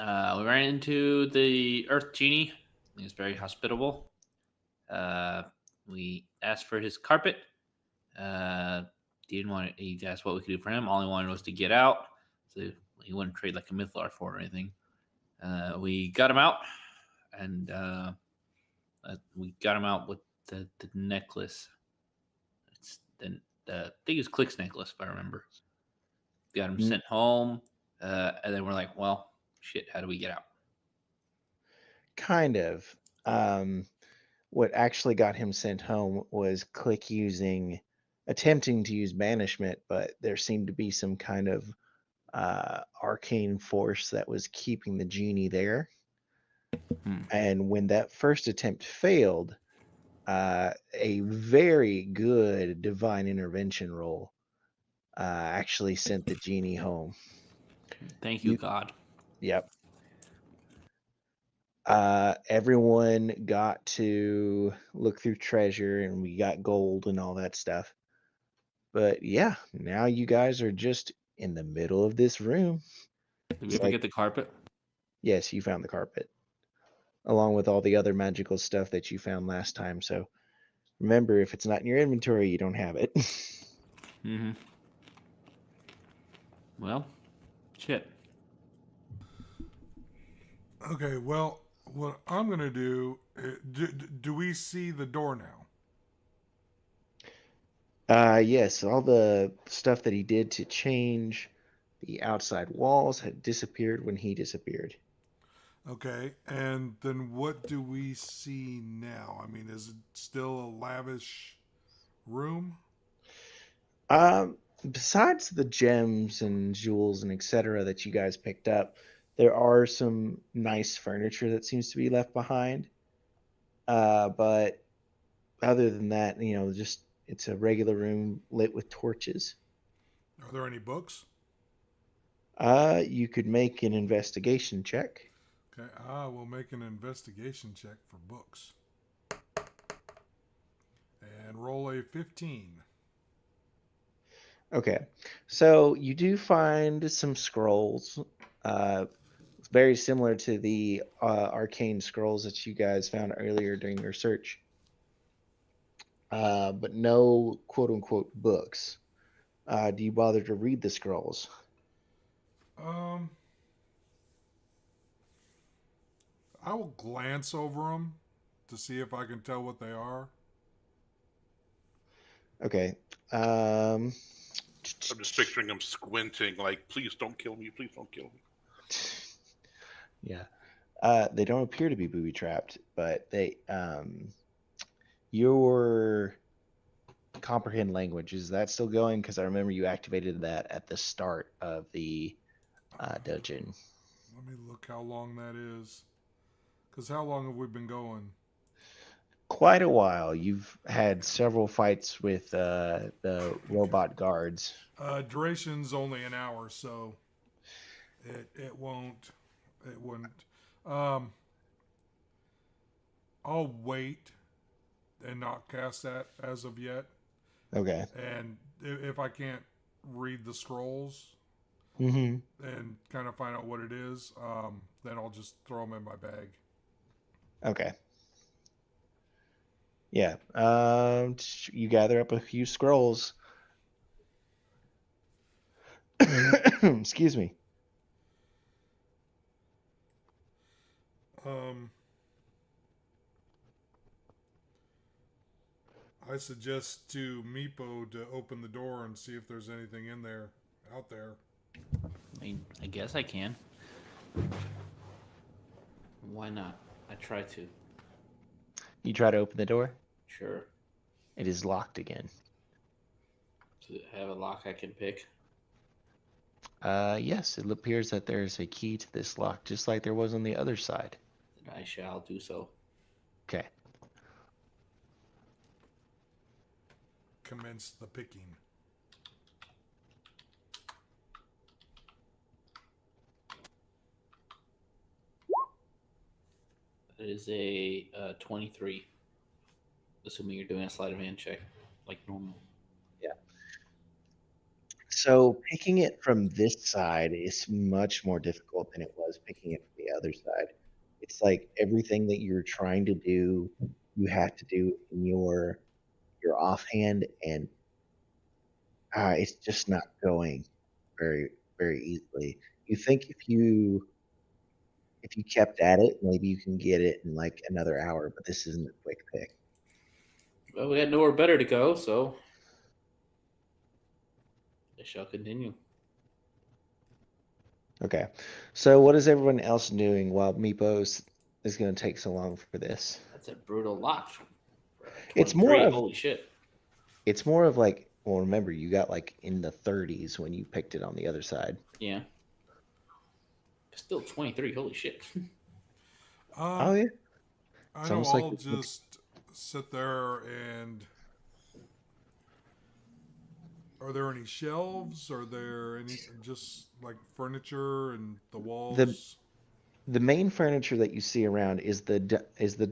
We ran into the Earth Genie. He was very hospitable. Uh, we asked for his carpet. Uh, he didn't want it. He asked what we could do for him. All he wanted was to get out. So he wouldn't trade like a Mythlar for it or anything. We got him out, and we got him out with the necklace. It's the I think it's Click's necklace, if I remember. Got him N- sent home, and then we're like, well, shit, how do we get out? Kind of. Um, what actually got him sent home was Click attempting to use banishment, but there seemed to be some kind of arcane force that was keeping the genie there. Hmm. And when that first attempt failed, a very good divine intervention roll actually sent the genie home. Thank you, You, God. yep. Everyone got to look through treasure, and we got gold and all that stuff. But yeah, now you guys are just in the middle of this room. Did we It's ever like, get the carpet? yes, you found the carpet, along with all the other magical stuff that you found last time. So remember, if it's not in your inventory, you don't have it. Mm-hmm. Well, shit. Okay, well, what I'm going to do, do we see the door now? Yes, all the stuff that he did to change the outside walls had disappeared when he disappeared. Okay, and then what do we see now? I mean, is it still a lavish room? Besides the gems and jewels and etc. that you guys picked up, there are some nice furniture that seems to be left behind. But other than that, just it's a regular room lit with torches. Are there any books? You could make an investigation check. Okay, I will make an investigation check for books and roll a 15. Okay, so you do find some scrolls. Uh, it's very similar to the arcane scrolls that you guys found earlier during your search, but no quote unquote books. Do you bother to read the scrolls? Um, I will glance over them to see if I can tell what they are. Okay. Um, I'm just picturing him squinting, like, please don't kill me, please don't kill me. yeah. They don't appear to be booby trapped, but your comprehend language, is that still going? Because I remember you activated that at the start of the dungeon. Let me look how long that is. Because how long have we been going? Quite a while. You've had several fights with the robot guards. Duration's only an hour, so it wouldn't. Um, I'll wait and not cast that as of yet. Okay. And if I can't read the scrolls Mm-hmm. and kind of find out what it is, then I'll just throw them in my bag. Okay. Yeah. You gather up a few scrolls. Excuse me. Um, I suggest to Meepo to open the door and see if there's anything in there, out there. I guess I can. Why not? I try to. You try to open the door. Sure. It is locked again. Does it have a lock I can pick? Yes, it appears that there's a key to this lock, just like there was on the other side. Then I shall do so. Okay. Commence the picking. It is a 23. Assuming you're doing a sleight of hand check like normal. So picking it from this side is much more difficult than it was picking it from the other side. It's like everything that you're trying to do, you have to do in your offhand, and it's just not going very easily. You think if you kept at it, maybe you can get it in like another hour, but this isn't a quick pick. Well, we had nowhere better to go, so I shall continue. Okay. So what is everyone else doing while Meepos is going to take so long for this? That's a brutal lock. It's more 23, of holy shit. it's more of like, well, remember you got like in the 30s when you picked it on the other side. Yeah. Still 23, holy shit. Oh yeah. I It's know almost like I'll just sit there and. Are there any shelves? Are there any just like furniture and the walls? the main furniture that you see around is the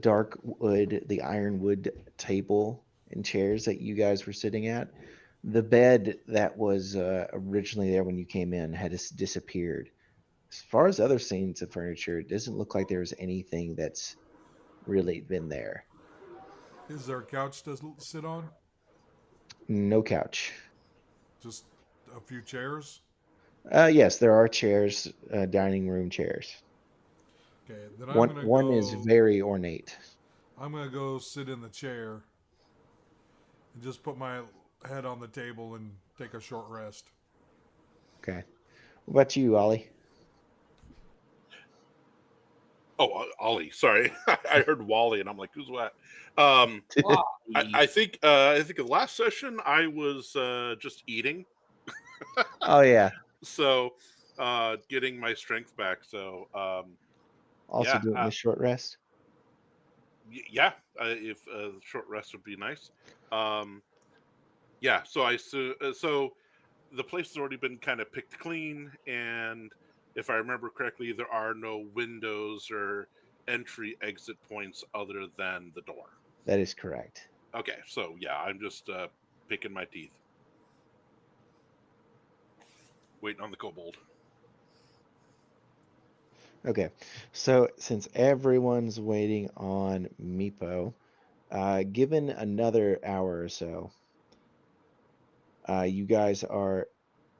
dark wood, the ironwood table and chairs that you guys were sitting at. The bed that was originally there when you came in had disappeared. As far as other scenes of furniture, it doesn't look like there's anything that's really been there. Is there a couch to sit on? No couch. Just a few chairs? Yes, there are chairs, dining room chairs. Okay, then I'm One gonna one is go. very ornate. I'm gonna go sit in the chair and just put my head on the table and take a short rest. Okay. What about you, Ollie? Oh, Ollie. Sorry, I heard Wally, and I'm like, who's that? I think the last session I was just eating, Oh yeah. so getting my strength back. So Also yeah, doing a short rest. yeah. If short rest would be nice. Yeah. So the place has already been kind of picked clean, and if I remember correctly, there are no windows or entry exit points other than the door. That is correct. Okay, so yeah, I'm just picking my teeth, waiting on the kobold. Okay. So since everyone's waiting on Meepo, given another hour or so, you guys are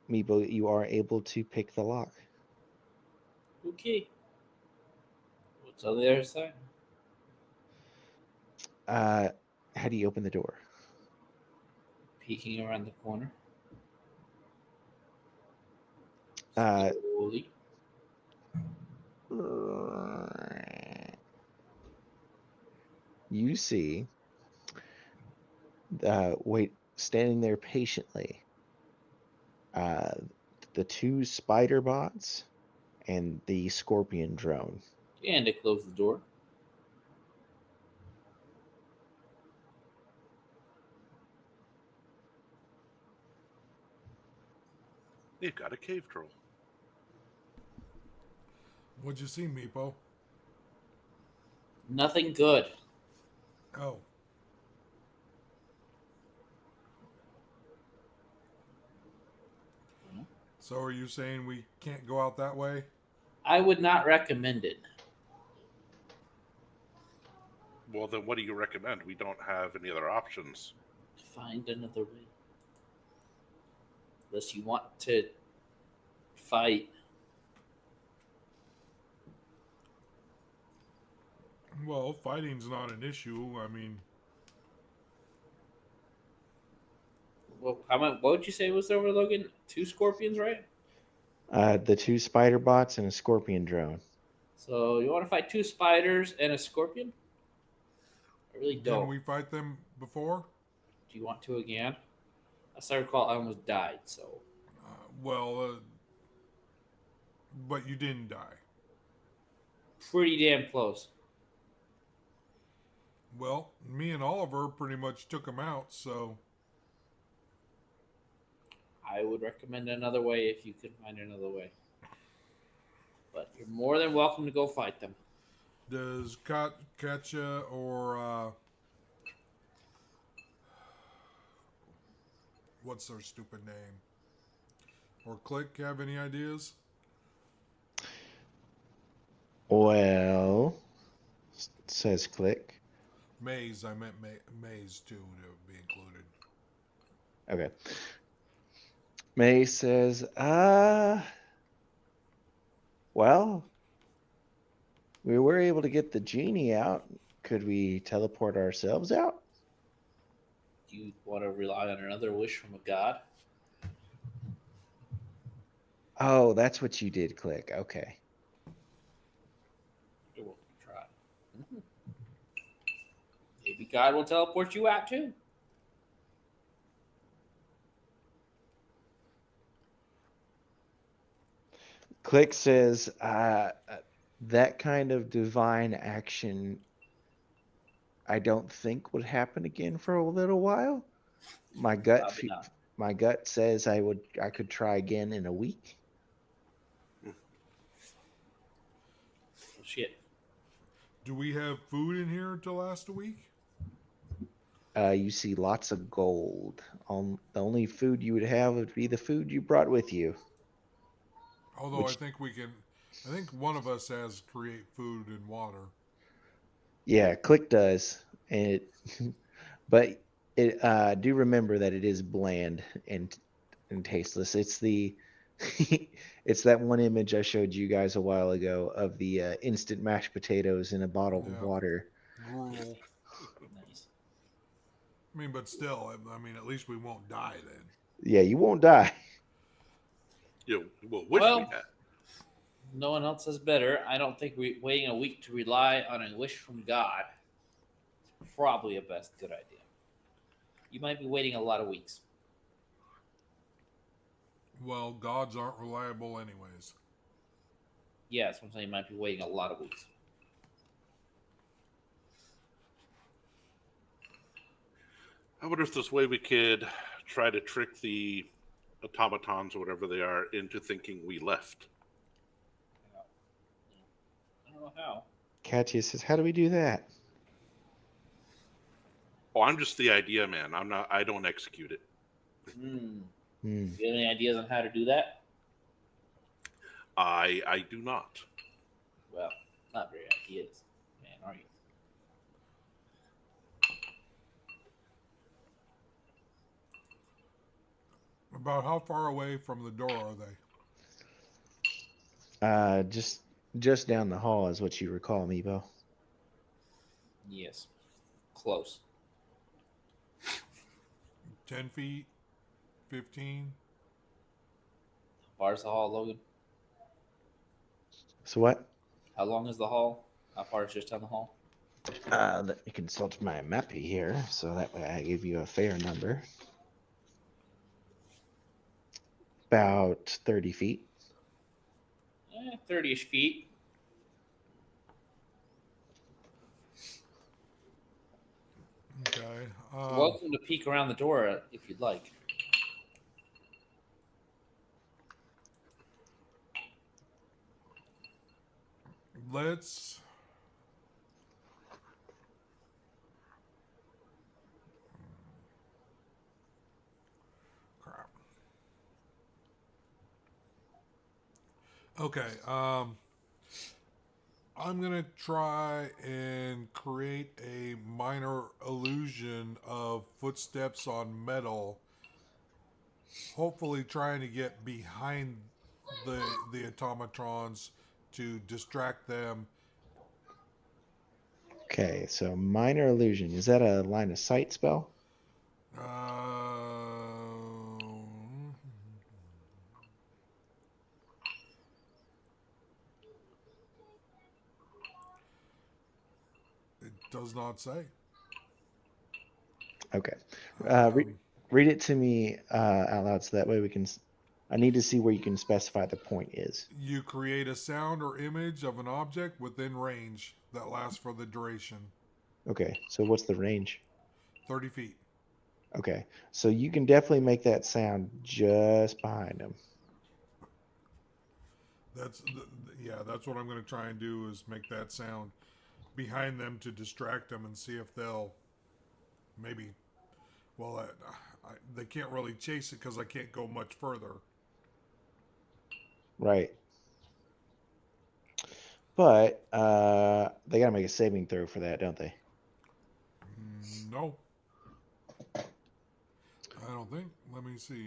Meepo, you are able to pick the lock. Okay. What's on the other side? How do you open the door? Peeking around the corner. Uh, Slowly. You see, wait, standing there patiently, uh, the two spider bots and the scorpion drone. And I close the door. You've got a cave troll. What'd you see, Meepo? Nothing good. Oh, so are you saying we can't go out that way? I would not recommend it. Well, then what do you recommend? We don't have any other options. Find another way. Unless you want to fight. Well, fighting's not an issue. I mean, Well, what would you say was over, Logan? 2 scorpions, right? The two spider bots and a scorpion drone. So you want to fight 2 spiders and a scorpion? I really don't. didn't we fight them before? Do you want to again? As I recall, I almost died, so. But you didn't die. Pretty damn close. Well, me and Oliver pretty much took them out, so I would recommend another way if you could find another way. But you're more than welcome to go fight them. does Katja or what's her stupid name? or Click have any ideas? Well, says Click. Maze, I meant Maze too to be included. Okay. May says, well, we were able to get the genie out. Could we teleport ourselves out? Do you want to rely on another wish from a god? Oh, that's what you did, Click. Okay. You're welcome to try. Mhm. Maybe God will teleport you out too. Click says, that kind of divine action, I don't think would happen again for a little while. My gut, Probably not. my gut says I could try again in a week. Well, shit. Do we have food in here to last a week? You see lots of gold. The only food you would have would be the food you brought with you. Although Which- I think one of us has create food and water. Yeah, Click does, and but it do remember that it is bland and tasteless. It's the it's that one image I showed you guys a while ago of the instant mashed potatoes in a bottle of Yeah. water. Gruel. Nice. I mean, but still, I mean, at least we won't die then. Yeah, you won't die. Wish Well- we had. No one else is better. I don't think waiting a week to rely on a wish from God is probably a best good idea. You might be waiting a lot of weeks. Well, gods aren't reliable anyways. Yeah, that's what I'm saying. You might be waiting a lot of weeks. I wonder if this way we could try to trick the automatons or whatever they are into thinking we left. I don't know how. Katya says, "How do we do that?" Oh, I'm just the idea man. I'm not. I don't execute it. Hmm. Hmm. Do you have any ideas on how to do that? I do not. Well, not very ideas, man, are you? About how far away from the door are they? Just down the hall is what you recall, Meebo. Yes. Close. 10 feet? 15? Far is the hall, Logan? So what? How long is the hall? How far is just down the hall? Let me consult my mappy here, so that way I give you a fair number. About 30 feet. 30-ish feet. Okay. You're welcome to peek around the door if you'd like. Let's. Crap. Okay. I'm gonna try and create a minor illusion of footsteps on metal. Hopefully, trying to get behind the automatrons to distract them. Okay, so minor illusion. Is that a line of sight spell? It does not say. Okay. Um, Read it to me out loud so that way we can. I need to see where you can specify the point is. You create a sound or image of an object within range that lasts for the duration. Okay, so what's the range? 30 feet. Okay, so you can definitely make that sound just behind him. That's what I'm going to try and do is make that sound behind them to distract them and see if they'll maybe, well, they can't really chase it because I can't go much further. Right. But they got to make a saving throw for that, don't they? No. I don't think. Let me see.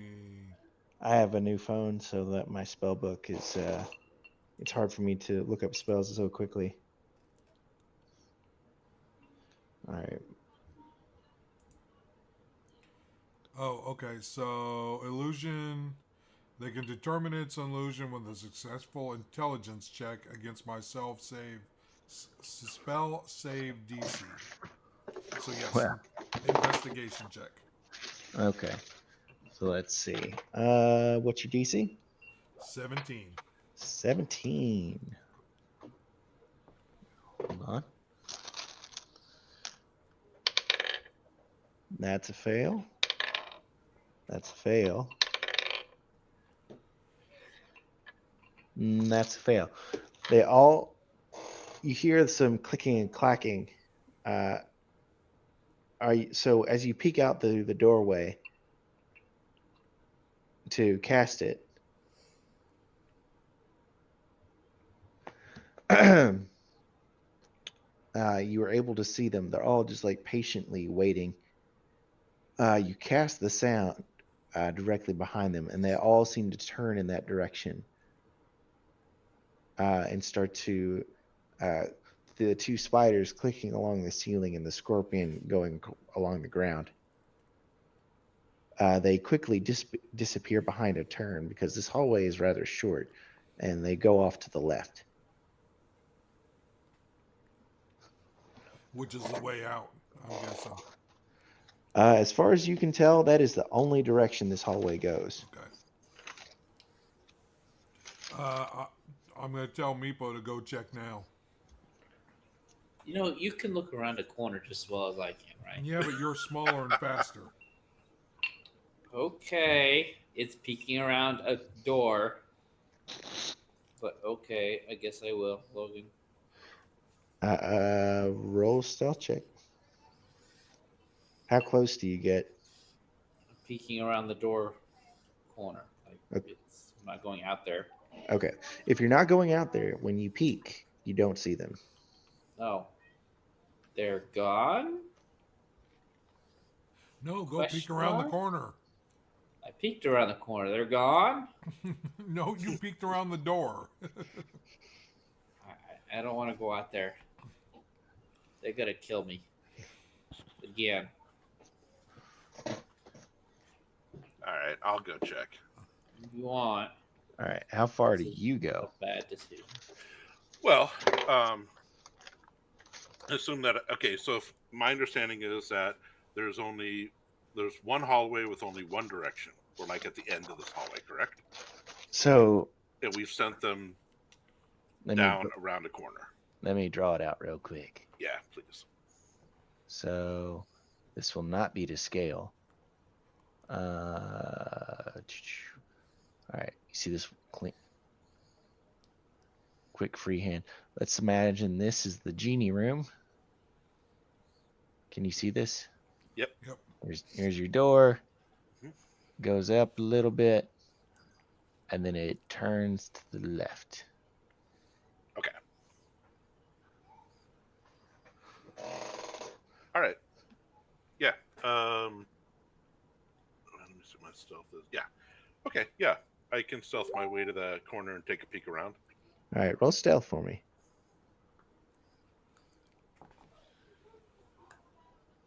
I have a new phone, so that my spell book is it's hard for me to look up spells so quickly. All right. Oh, okay. So illusion. They can determine its illusion with a successful intelligence check against my spell save DC. So yes, Well, investigation check. okay. So let's see. What's your DC? 17. 17. Hold on. That's a fail. That's a fail. That's a fail. They all, you hear some clicking and clacking. So as you peek out the doorway to cast it, you were able to see them. They're all just like patiently waiting. You cast the sound directly behind them, and they all seem to turn in that direction and start to. The two spiders clicking along the ceiling and the scorpion going along the ground. They quickly disappear behind a turn because this hallway is rather short, and they go off to the left. Which is the way out, I'm guessing. As far as you can tell, that is the only direction this hallway goes. Okay. I'm going to tell Meepo to go check now. You know, you can look around the corner just as well as I can, right? Yeah, but you're smaller and faster. Okay, it's peeking around a door. But okay, I guess I will, Logan. Roll stealth check. How close do you get? Peeking around the door corner. Like Okay. I'm not going out there. Okay. If you're not going out there, when you peek, you don't see them. Oh. They're gone? No, go Question peek around the mark? corner. I peeked around the corner. They're gone? No, you peeked around the door. I don't want to go out there. They're going to kill me. Again. All right, I'll go check. If you want. All right. How far do This is you go? a bad decision. Well, assume that. Okay, so if my understanding is that there's one hallway with only one direction. We're like at the end of this hallway, correct? So And we've sent them let down me around a corner. let me draw it out real quick. Yeah, please. So this will not be to scale. All right. You see this quick freehand. Let's imagine this is the genie room. Can you see this? Yep. Here's your door. Mhm. Goes up a little bit, and then it turns to the left. Okay. All right. Yeah. Let me see what my stealth is. Yeah. Okay. Yeah. I can stealth my way to the corner and take a peek around. All right. Roll stealth for me.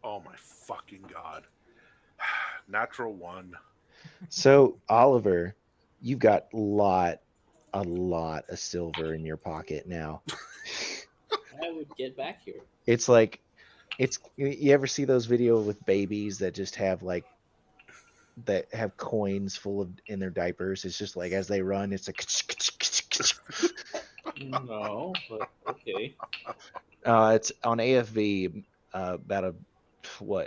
Oh my fucking god. Natural 1. So Oliver, you've got a lot of silver in your pocket now. I would get back here. It's like, you ever see those videos with babies that just have that have coins full of in their diapers? It's just like as they run, it's like. No, but okay. It's on AFV about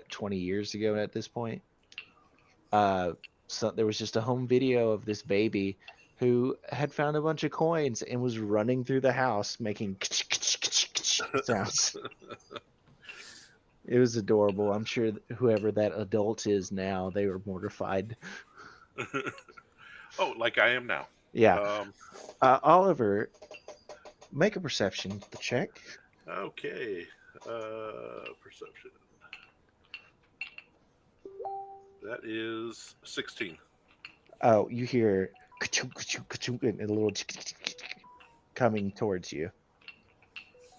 20 years ago at this point. So there was just a home video of this baby who had found a bunch of coins and was running through the house making sounds. It was adorable. I'm sure whoever that adult is now, they were mortified. Oh, like I am now. Yeah. Um, Oliver, make a perception check. okay. Perception. That is 16. Oh, you hear ka-chunk, ka-chunk, ka-chunk, and a little coming towards you.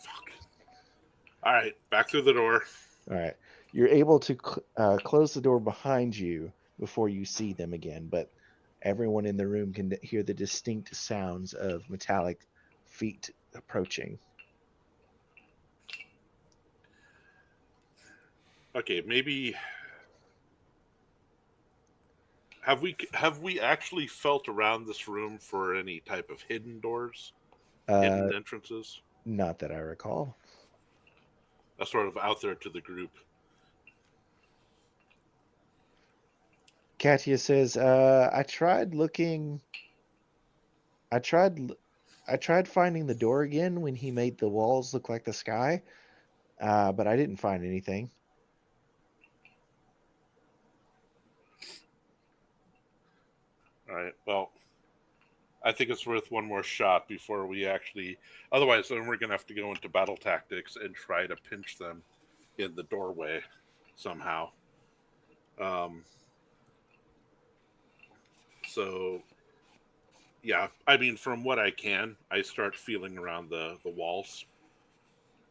Fuck. All right, back through the door. All right. You're able to close the door behind you before you see them again, but everyone in the room can hear the distinct sounds of metallic feet approaching. Okay, maybe have we actually felt around this room for any type of hidden doors, Uh, hidden entrances? not that I recall. That's sort of out there to the group. Katia says, I tried looking. I tried. I tried finding the door again when he made the walls look like the sky, but I didn't find anything. All right. Well, I think it's worth one more shot before we actually. Otherwise, then we're gonna have to go into battle tactics and try to pinch them in the doorway somehow. Um, so yeah, I mean, from what I can, I start feeling around the walls,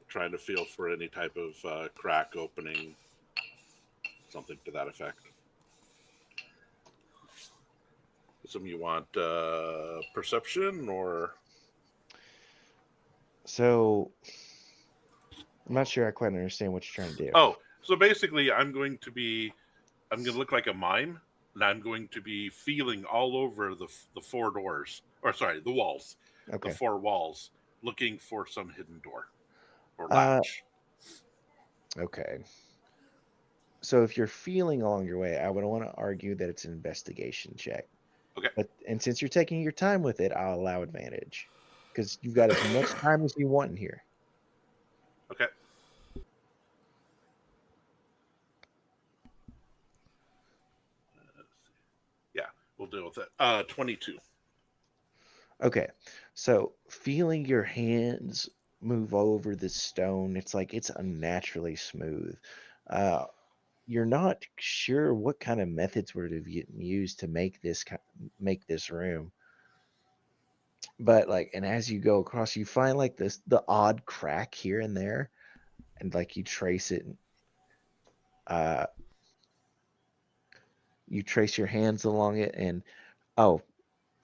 trying to feel for any type of crack opening, something to that effect. Some you want perception or So I'm not sure I quite understand what you're trying to do. oh, so basically, I'm going to look like a mime, and I'm going to be feeling all over the four doors, or sorry, the walls, the Okay. four walls, looking for some hidden door or Uh, latch. okay. So if you're feeling along your way, I would want to argue that it's an investigation check. Okay. And since you're taking your time with it, I'll allow advantage because you've got as much time as you want in here. Okay. Yeah, we'll deal with it. 22. Okay. So feeling your hands move over the stone, it's like it's unnaturally smooth. Uh, you're not sure what kind of methods were to be used to make this room, but like, and as you go across, you find like the odd crack here and there, and like uh, you trace your hands along it, and oh,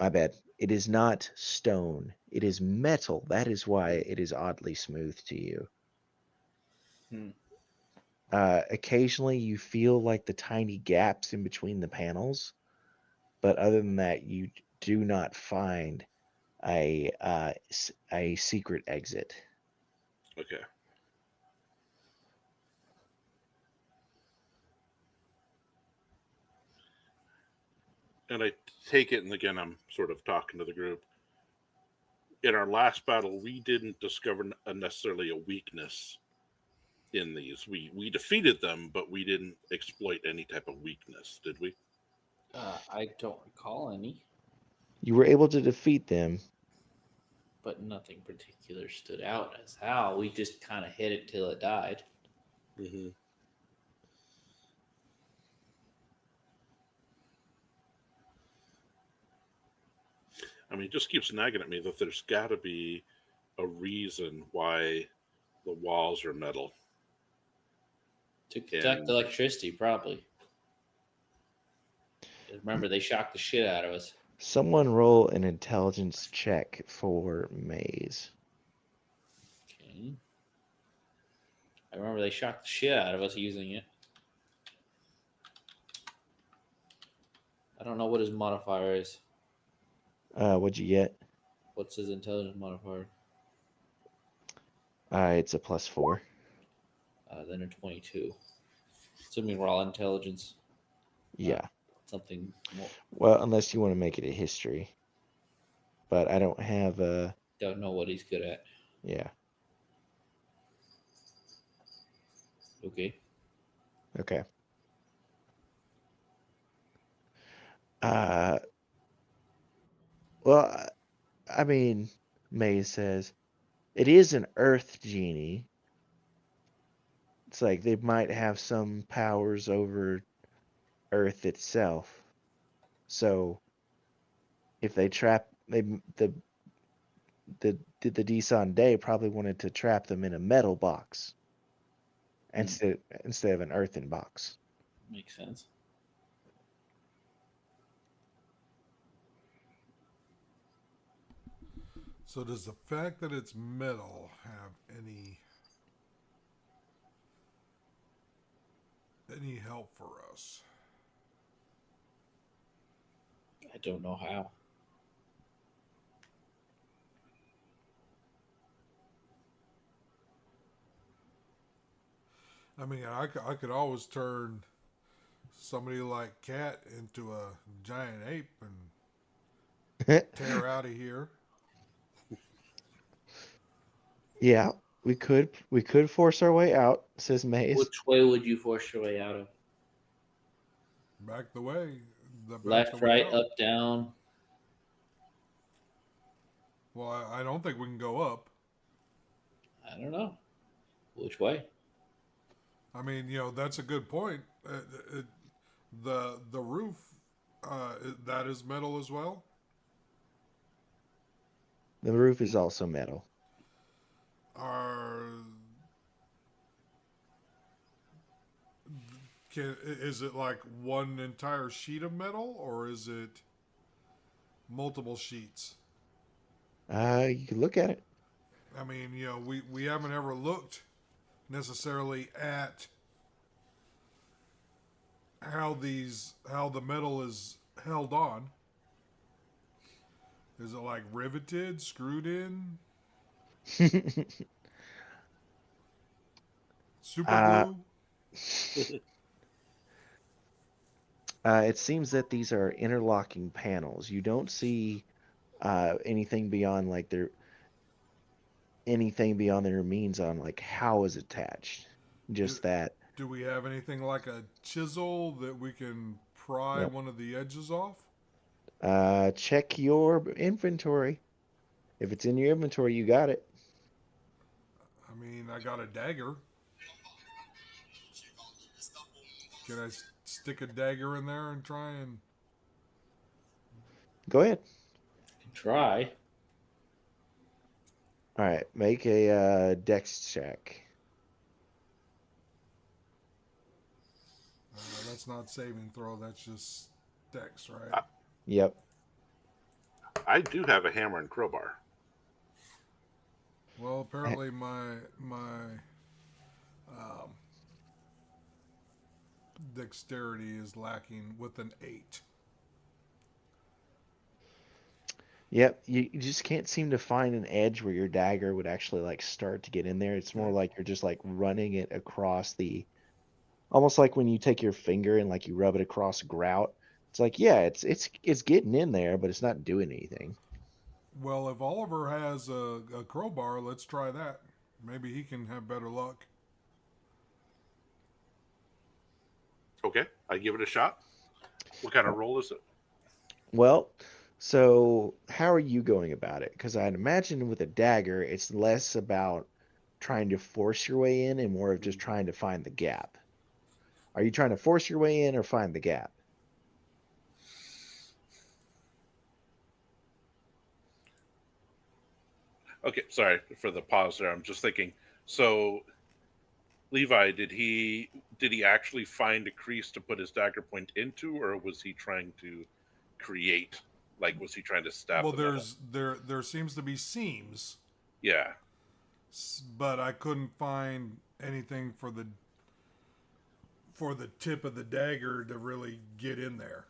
my bad. It is not stone. It is metal. That is why it is oddly smooth to you. Hmm. Occasionally, you feel like the tiny gaps in between the panels, but other than that, you do not find a secret exit. Okay. And I take it, and again, I'm sort of talking to the group. In our last battle, we didn't discover necessarily a weakness in these. We defeated them, but we didn't exploit any type of weakness, did we? I don't recall any, You were able to defeat them. but nothing particular stood out as how we just kind of hit it till it died. Mm-hmm. I mean, it just keeps nagging at me that there's got to be a reason why the walls are metal. To conduct And electricity, probably. Remember, they shocked the shit out of us. Someone roll an intelligence check for Maze. Okay. I remember they shocked the shit out of us using it. I don't know what his modifier is. What'd you get? What's his intelligence modifier? It's a +4. Then a 22. Assuming raw intelligence. Yeah. Something more. Well, unless you want to make it a history. But I don't have a. Don't know what he's good at. Yeah. Okay. Okay. Uh, Well, I mean, May says it is an Earth genie. It's like they might have some powers over Earth itself. So if they trap the Deson Day probably wanted to trap them in a metal box instead of an earthen box. Makes sense. So does the fact that it's metal have any help for us? I don't know how. I mean, I could always turn somebody like Cat into a giant ape and tear out of here. Yeah, we could force our way out, says Maze. Which way would you force your way out of? Back the way. Back Left, the way right, out. up, down. Well, I don't think we can go up. I don't know. Which way? I mean, that's a good point. The roof, that is metal as well. The roof is also metal. Is it like one entire sheet of metal, or is it multiple sheets? You can look at it. I mean, we haven't ever looked necessarily at how the metal is held on. Is it like riveted, screwed in, super glue? It seems that these are interlocking panels. You don't see anything beyond their means on like how is attached. Just that. Do we have anything like a chisel that we can pry Nope. one of the edges off? Check your inventory. If it's in your inventory, you got it. I mean, I got a dagger. Can I stick a dagger in there and try and... Go ahead. Try. All right, make a dex check. That's not saving throw. That's just dex, right? Yep. I do have a hammer and crowbar. Well, apparently my dexterity is lacking with an 8. Yep, you just can't seem to find an edge where your dagger would actually like start to get in there. It's more like you're just like running it across almost like when you take your finger and like you rub it across grout. It's like, yeah, it's getting in there, but it's not doing anything. Well, if Oliver has a crowbar, let's try that. Maybe he can have better luck. Okay, I give it a shot. What kind of roll is it? Well, so how are you going about it? Because I'd imagine with a dagger, it's less about trying to force your way in and more of just trying to find the gap. Are you trying to force your way in or find the gap? Okay, sorry for the pause there. I'm just thinking. So, Levi, did he actually find a crease to put his dagger point into, or was he trying to create? Like, was he trying to stab? Well, the there seems to be seams. Yeah. But I couldn't find anything for the tip of the dagger to really get in there.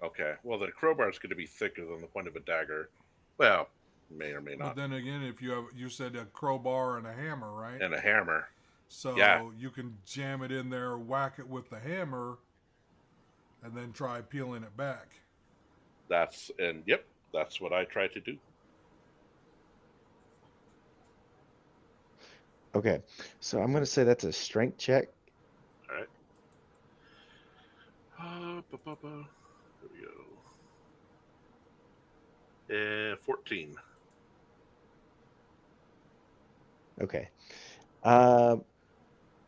Okay. Well, the crowbar is going to be thicker than the point of a dagger. Well, may or may not. But then again, if you said a crowbar and a hammer, right? And a hammer. So yeah. You can jam it in there, whack it with the hammer, and then try peeling it back. Yep, that's what I try to do. Okay, so I'm going to say that's a strength check. All right. Here we go. 14. Okay.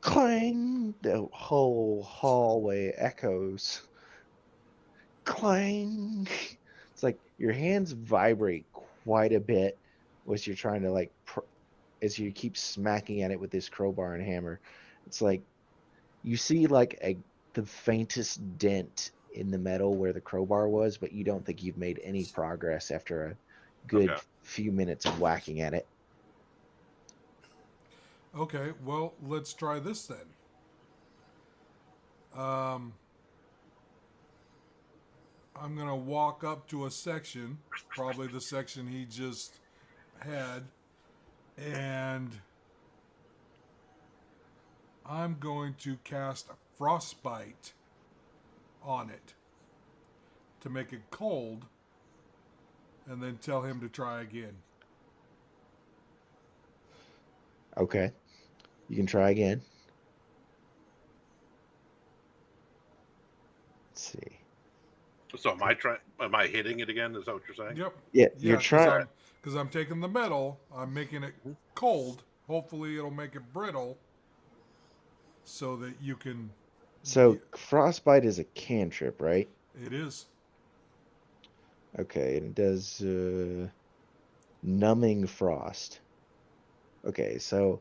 Clang! The whole hallway echoes. Clang! It's like your hands vibrate quite a bit as you're trying to as you keep smacking at it with this crowbar and hammer. It's like you see the faintest dent in the metal where the crowbar was, but you don't think you've made any progress after a good Okay. few minutes of whacking at it. Okay, well, let's try this then. I'm going to walk up to a section, probably the section he just had, and I'm going to cast Frostbite on it to make it cold, and then tell him to try again. Okay. You can try again. Let's see. So am I hitting it again? Is that what you're saying? Yep. Yeah, you're trying. Because I'm taking the metal, I'm making it cold. Hopefully, it'll make it brittle, so that you can. So frostbite is a cantrip, right? It is. Okay, and it does numbing frost. Okay, so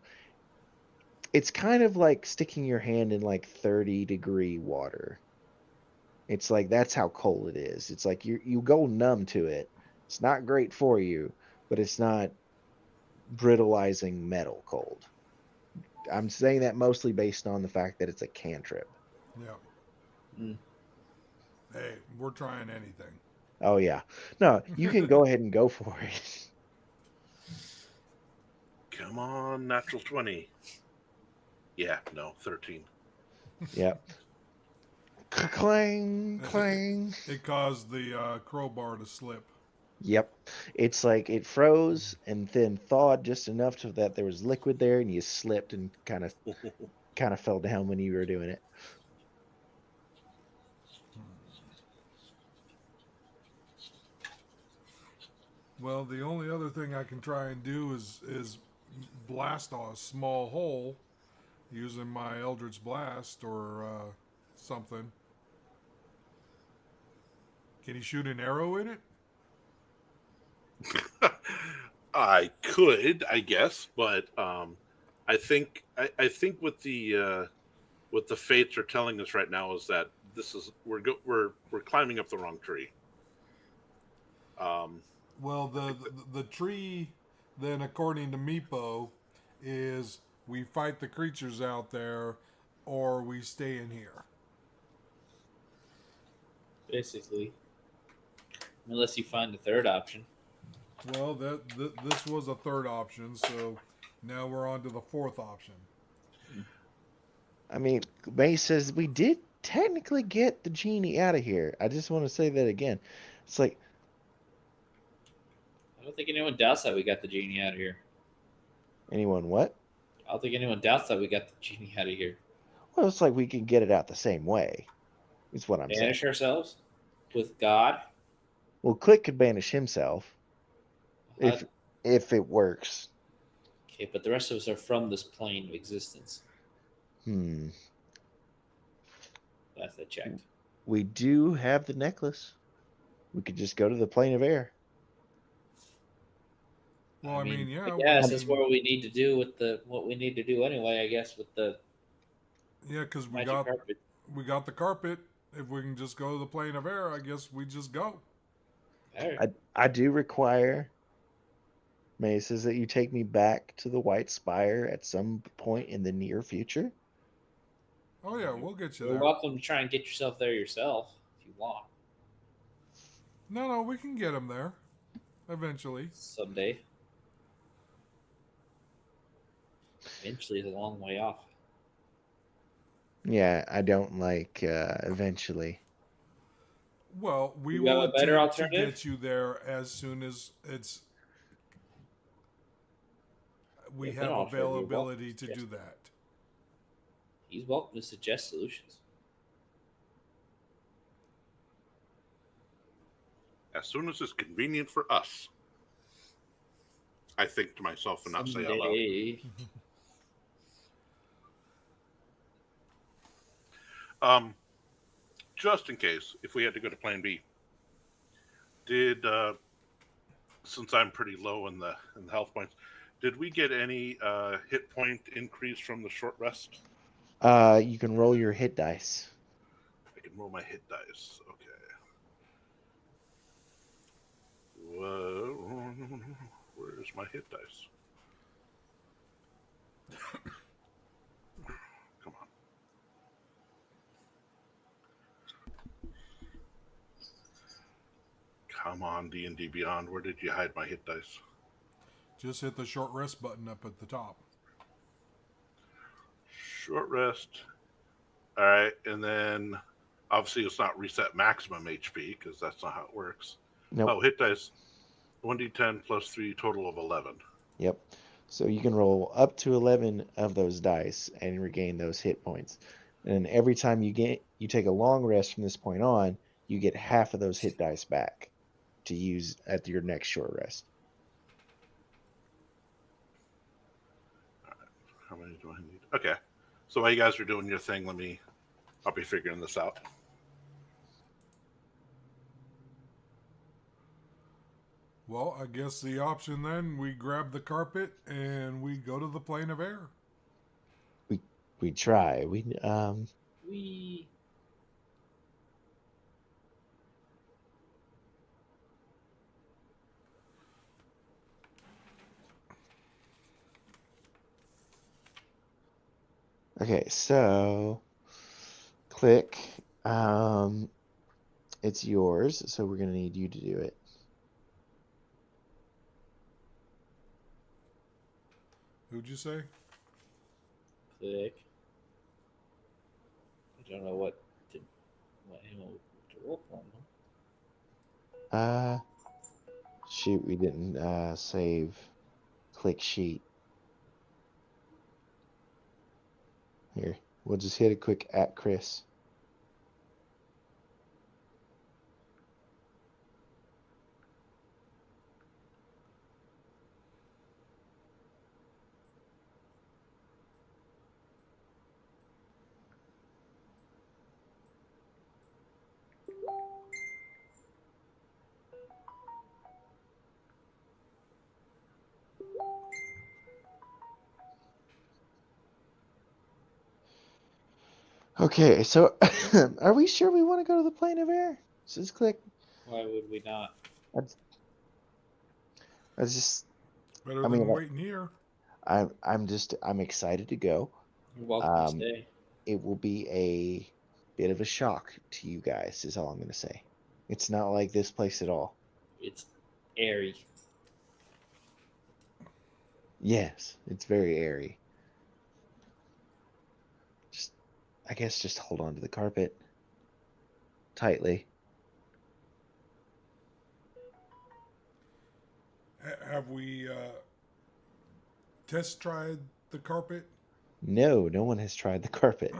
it's kind of like sticking your hand in 30-degree water. It's like that's how cold it is. It's like you go numb to it. It's not great for you, but it's not brittleizing metal cold. I'm saying that mostly based on the fact that it's a cantrip. Yeah. Mm. Hey, we're trying anything. Oh yeah. No, you can go ahead and go for it. Come on, natural 20. Yeah, no, 13. Yep. Clang, clang. It caused the crowbar to slip. Yep. It's like it froze and then thawed just enough so that there was liquid there, and you slipped and kind of fell down when you were doing it. Well, the only other thing I can try and do is blast a small hole using my Eldritch Blast or something. Can you shoot an arrow in it? I could, I guess, but I think what the fates are telling us right now is that this is we're climbing up the wrong tree. Well, the tree, then, according to Meepo, is we fight the creatures out there, or we stay in here. Basically, unless you find the third option. Well, this was a third option, so now we're on to the fourth option. I mean, May says we did technically get the genie out of here. I just want to say that again. It's like, I don't think anyone doubts that we got the genie out of here. anyone what? I don't think anyone doubts that we got the genie out of here. Well, it's like we can get it out the same way. Is what I'm saying. Banish ourselves with God. Well, Click could banish himself if it works. Okay, but the rest of us are from this plane of existence. Last I checked. We do have the necklace. We could just go to the plane of air. Well, I mean, yeah. Yes, that's what we need to do with what we need to do anyway. I guess with the because we magic carpet. We got the carpet. If we can just go to the plane of air, I guess we just go. Right. I do require, May says, that you take me back to the White Spire at some point in the near future. Oh yeah, we'll get you You're there. welcome to try and get yourself there yourself if you want. No, we can get him there eventually. Someday. Eventually is a long way off. Yeah, I don't like eventually. Well, we You will have a better attempt to alternative? get you there as soon as we Yeah, have better alternative, you're availability welcome to to do suggest. that. He's welcome to suggest solutions. as soon as it's convenient for us. I think to myself and not say out loud. Someday. Just in case, if we had to go to Plan B, did since I'm pretty low in the health points, did we get any hit point increase from the short rest? You can roll your hit dice. I can roll my hit dice. Okay. Whoa. Where's my hit dice? Come on. Come on, D&D Beyond. Where did you hide my hit dice? Just hit the short rest button up at the top. Short rest. All right, and then obviously it's not reset maximum HP because that's not how it works. Nope. Oh, hit dice. 1d10 plus 3, total of 11. Yep. So you can roll up to 11 of those dice and regain those hit points. And every time you take a long rest from this point on, you get half of those hit dice back to use at your next short rest. How many do I need? Okay. So while you guys are doing your thing, I'll be figuring this out. Well, I guess the option then, we grab the carpet and we go to the plane of air. We try. We Okay, so click. It's yours, so we're gonna need you to do it. Who'd you say? click. I don't know what animal to roll from. Shoot, we didn't save click sheet. Here, we'll just hit a quick at Chris. Okay, so are we sure we want to go to the plane of air? Just click. Why would we not? I just, Better I than mean, waiting here. I'm excited to go. You're welcome to stay. It will be a bit of a shock to you guys, is all I'm going to say. It's not like this place at all. It's airy. Yes, it's very airy. I guess just hold on to the carpet tightly. Have we test tried the carpet? No one has tried the carpet.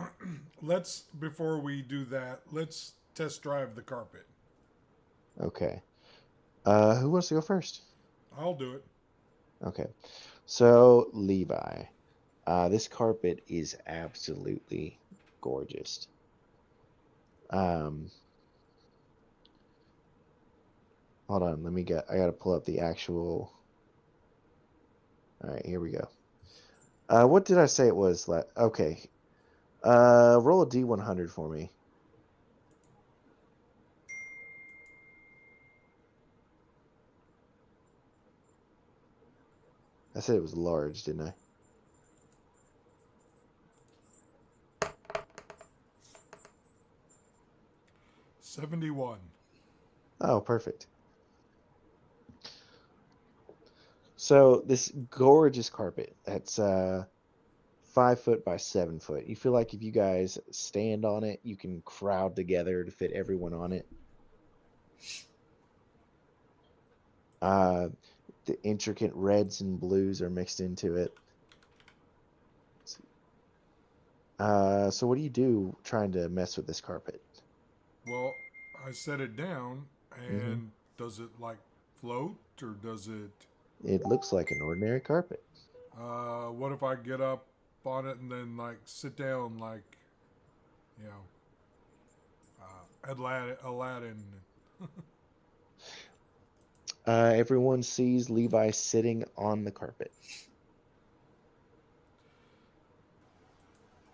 Before we do that, let's test drive the carpet. Okay. Who wants to go first? I'll do it. Okay. So, Levi, this carpet is absolutely gorgeous. Hold on, I gotta pull up the actual. All right, here we go. What did I say it was? Okay. Roll a D100 for me. I said it was large, didn't I? $71. Oh, perfect. So this gorgeous carpet that's 5 foot by 7 foot. You feel like if you guys stand on it, you can crowd together to fit everyone on it. The intricate reds and blues are mixed into it. So what do you do trying to mess with this carpet? Well, I set it down, and Does it like float or does it? It looks like an ordinary carpet. What if I get up on it and then like sit down like, you know, Aladdin? Everyone sees Levi sitting on the carpet.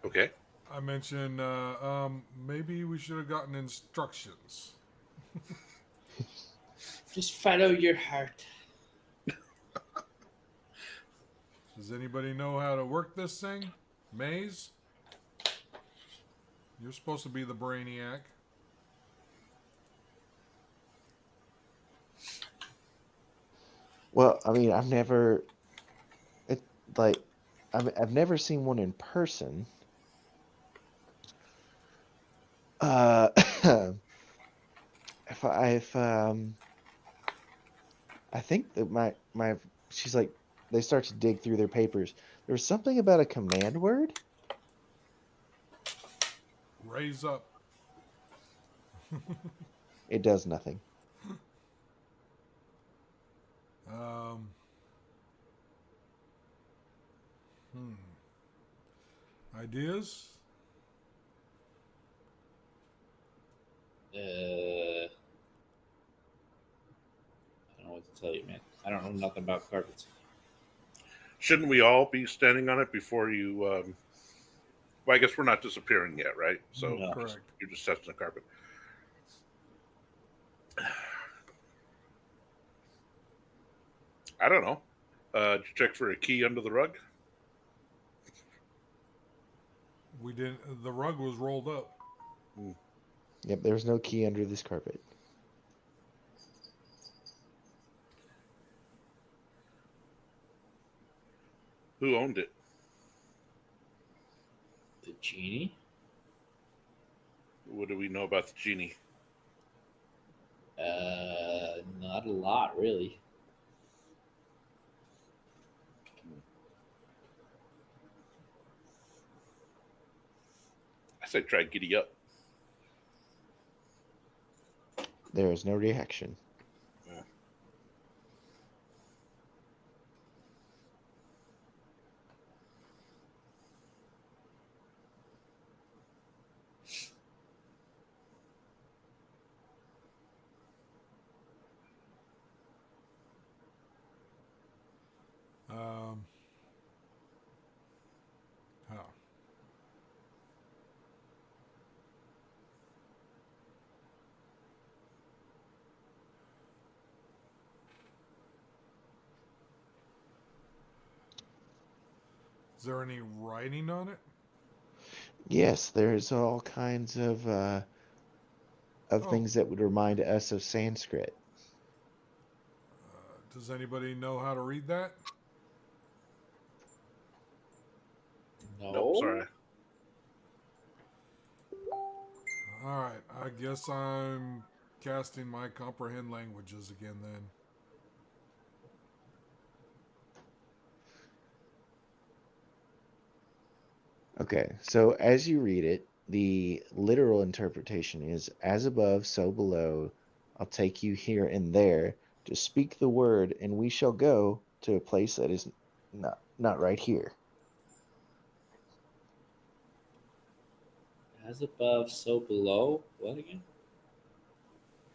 Okay. I mentioned maybe we should have gotten instructions. Just follow your heart. Does anybody know how to work this thing? Maze? You're supposed to be the brainiac. Well, I mean, I've never, it like, I've never seen one in person. If I think that my she's like, they start to dig through their papers. There was something about a command word. Raise up. It does nothing. Um, Ideas? I don't know what to tell you, man. I don't know nothing about carpets. Shouldn't we all be standing on it before you? Well, I guess we're not disappearing yet, right? So No. Correct. you're just touching the carpet. I don't know. Did you check for a key under the rug? We didn't. The rug was rolled up. Yep, there's no key under this carpet. Who owned it? The genie? What do we know about the genie? Not a lot, really. I say try giddy up. There is no reaction. Huh. Is there any writing on it? Yes, there's all kinds of Oh. things that would remind us of Sanskrit. Does anybody know how to read that? No. Nope, sorry. All right. I guess I'm casting my comprehend languages again then. Okay, so as you read it, the literal interpretation is as above, so below. I'll take you here and there to speak the word, and we shall go to a place that is not right here. As above, so below. What again?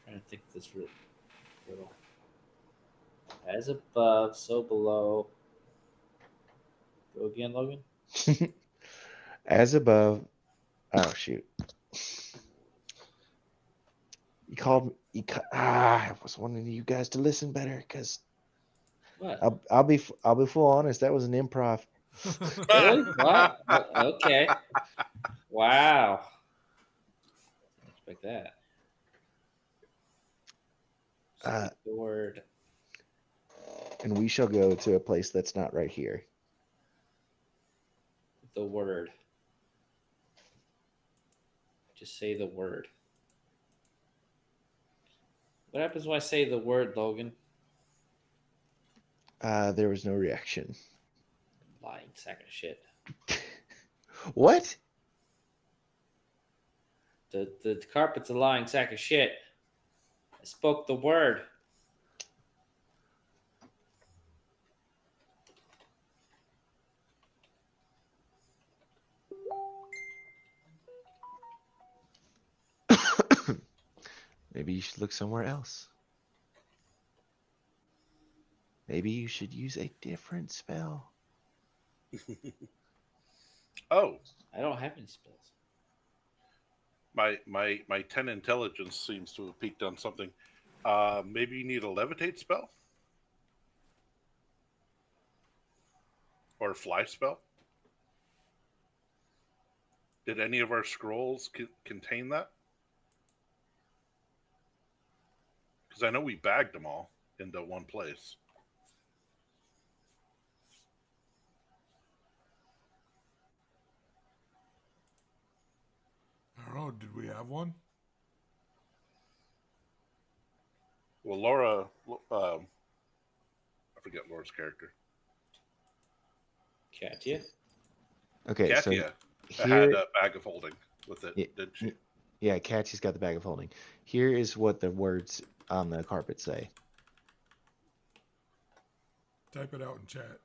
I'm trying to think this riddle. As above, so below. Go again, Logan. As above. Oh shoot! You called me. I was wanting you guys to listen better because What? I'll be full honest. That was an improv. Really? What? Okay. Wow. Didn't expect that. Speak the word. And we shall go to a place that's not right here. The word. Just say the word. What happens when I say the word, Logan? There was no reaction. Lying sack of shit. What? The carpet's a lying sack of shit. I spoke the word. Maybe you should look somewhere else. Maybe you should use a different spell. Oh, I don't have any spells. my 10 intelligence seems to have peaked on something. Maybe you need a levitate spell or a fly spell. Did any of our scrolls contain that? Because I know we bagged them all into one place. I don't know. Did we have one? Well, Laura, I forget Laura's character. Katia? Okay, Katia so had here, a bag of holding with it, didn't she? yeah, Katie's got the bag of holding. Here is what the words on the carpet say. Type it out in chat.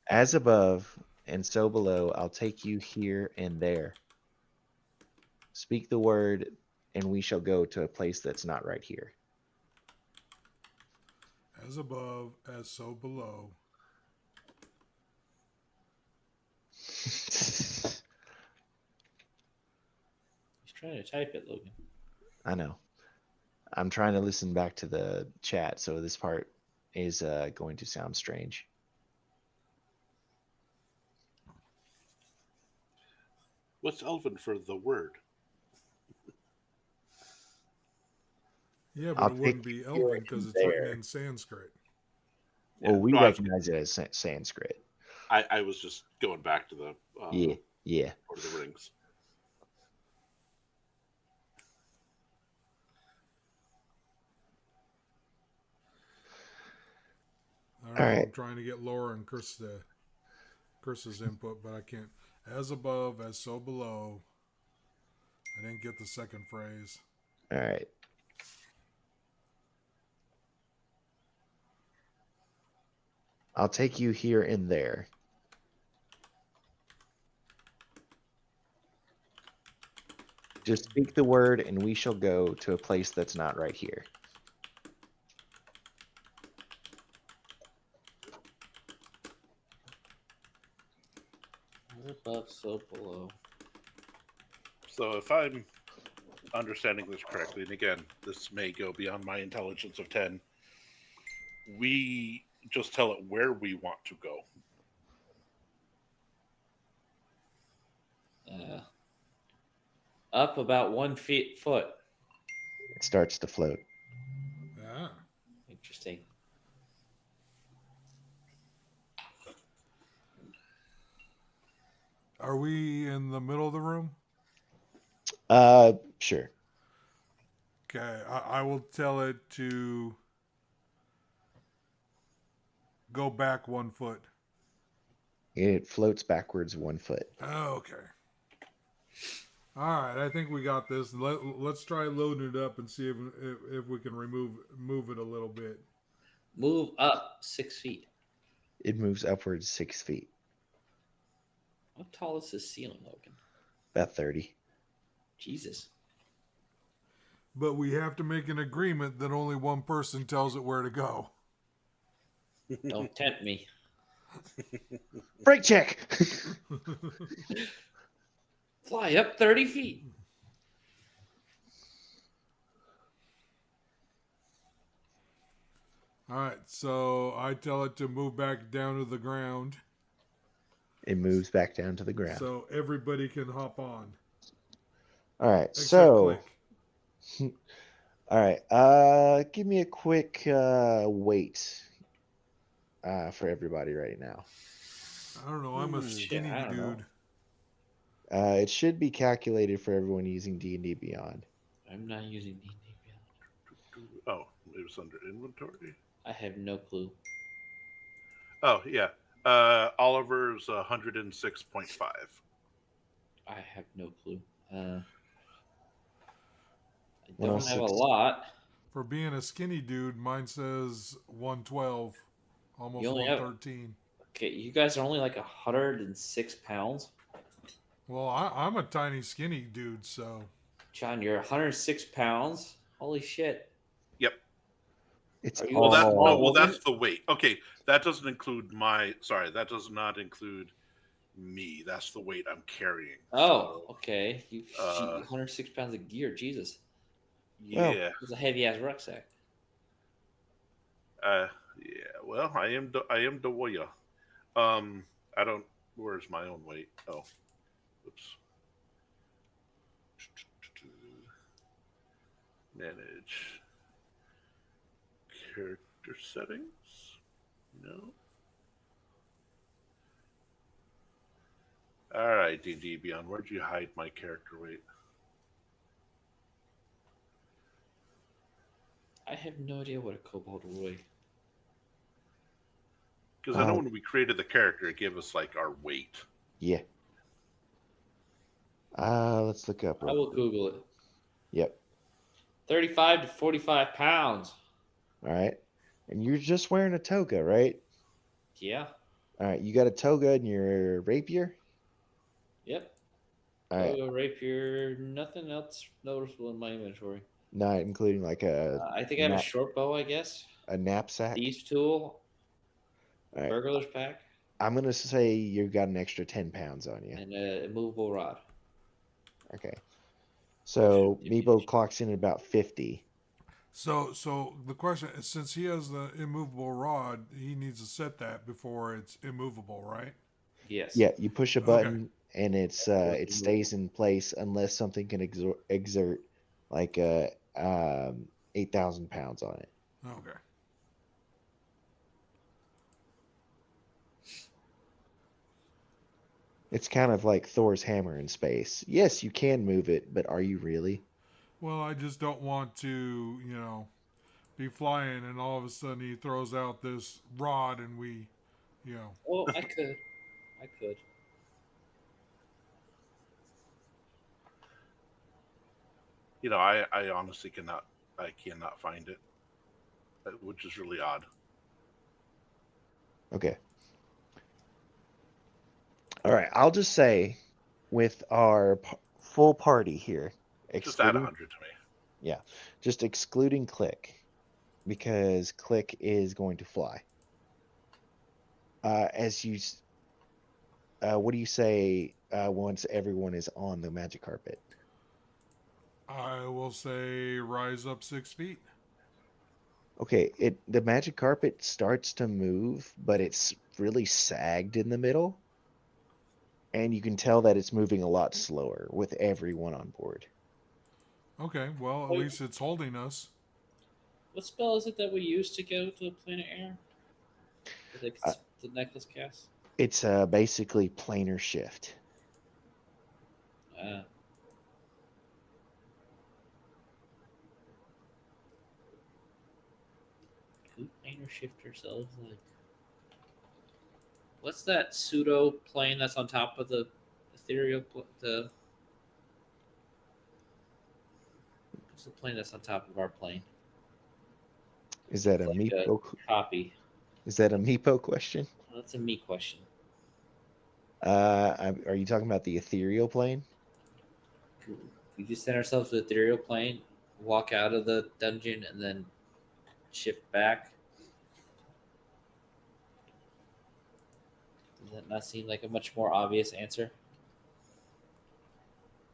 As above and so below, I'll take you here and there. Speak the word, and we shall go to a place that's not right here. As above, as so below. He's trying to type it, Logan. I know. I'm trying to listen back to the chat, so this part is going to sound strange. What's Elven for the word? Yeah, but I'll it wouldn't take be you Elven here because and it's written there. in Sanskrit. Well, we No, I was- recognize it as Sanskrit. I was just going back to the Yeah. Lord of the Rings. I don't All know. right. I'm trying to get Laura and Chris's input, but I can't. As above, as so below. I didn't get the second phrase. All right. I'll take you here and there. Just speak the word, and we shall go to a place that's not right here. Above, so below. So if I'm understanding this correctly, and again, this may go beyond my intelligence of 10, we just tell it where we want to go. Up about 1 foot. It starts to float. Ah. Interesting. Are we in the middle of the room? Sure. Okay, I will tell it to go back 1 foot. It floats backwards 1 foot. Oh, okay. All right, I think we got this. Let's try loading it up and see if we can move it a little bit. Move up 6 feet. It moves upwards 6 feet, How tall is this ceiling, Logan? about 30. Jesus. But we have to make an agreement that only one person tells it where to go. Don't tempt me. Break check. Fly up 30 feet. All right, so I tell it to move back down to the ground It moves back down to the ground. so everybody can hop on. All right. Except So, Click. all right. Give me a quick wait for everybody right now. I don't know. I'm a skinny I don't know. dude. It should be calculated for everyone using D&D Beyond. I'm not using D&D Beyond. Oh, it was under inventory. I have no clue. Oh yeah, Oliver's 106.5. I have no clue. I don't have a 106. lot. For being a skinny dude, mine says 112, almost You only have- 113. Okay, you guys are only like 106 pounds. Well, I'm a tiny skinny dude, so John, you're 106 pounds. Holy shit! Yep. It's Are you Well, a that all small no. Well, woman? that's the weight. Okay, that doesn't include my. Sorry, that does not include me. That's the weight I'm carrying. Oh, okay. You Uh, 106 pounds of gear. Jesus, well. yeah. it's a heavy ass rucksack. Yeah. Well, I am the warrior. I don't. Where's my own weight? Oh, oops. Manage character settings. No. All right, D&D Beyond. Where'd you hide my character weight? I have no idea what a kobold will weigh. Because I know when we created the character, it gave us like our weight. Yeah. Let's look up. I will Google it. Yep. 35 to 45 pounds. All right. And you're just wearing a toga, right? Yeah. All right. You got a toga and your rapier. Yep. All right. Toga, rapier, nothing else noticeable in my inventory. Not including like I think I have a short bow, I guess. a knapsack. Thieves' tool. All right. Burglar's pack. I'm gonna say you got an extra 10 pounds on you. And a immovable rod. Okay. So Meepo clocks in at about 50. So the question is, since he has the immovable rod, he needs to set that before it's immovable, right? Yes. Yeah, you push a button and it's it stays in place unless something can exert like 8,000 pounds on it. Okay. It's kind of like Thor's hammer in space. Yes, you can move it, but are you really? Well, I just don't want to, be flying and all of a sudden he throws out this rod and we, Well, I could. I honestly cannot find it, which is really odd. Okay. All right, I'll just say with our full party here, Just add 100 to me. Yeah, just excluding Click, because Click is going to fly. What do you say once everyone is on the magic carpet? I will say rise up 6 feet. Okay, the magic carpet starts to move, but it's really sagged in the middle. And you can tell that it's moving a lot slower with everyone on board. Okay, well, at least it's holding us. What spell is it that we use to go to the planet air? The necklace cast? It's basically planar shift. Could planar shift ourselves? Like, what's that pseudo plane that's on top of the ethereal? What's the plane that's on top of our plane? Is that It's a like Meepo? Copy. Is that a Meepo question? That's a me question. Are you talking about the ethereal plane? We just send ourselves to the ethereal plane, walk out of the dungeon, and then shift back. Does that not seem like a much more obvious answer?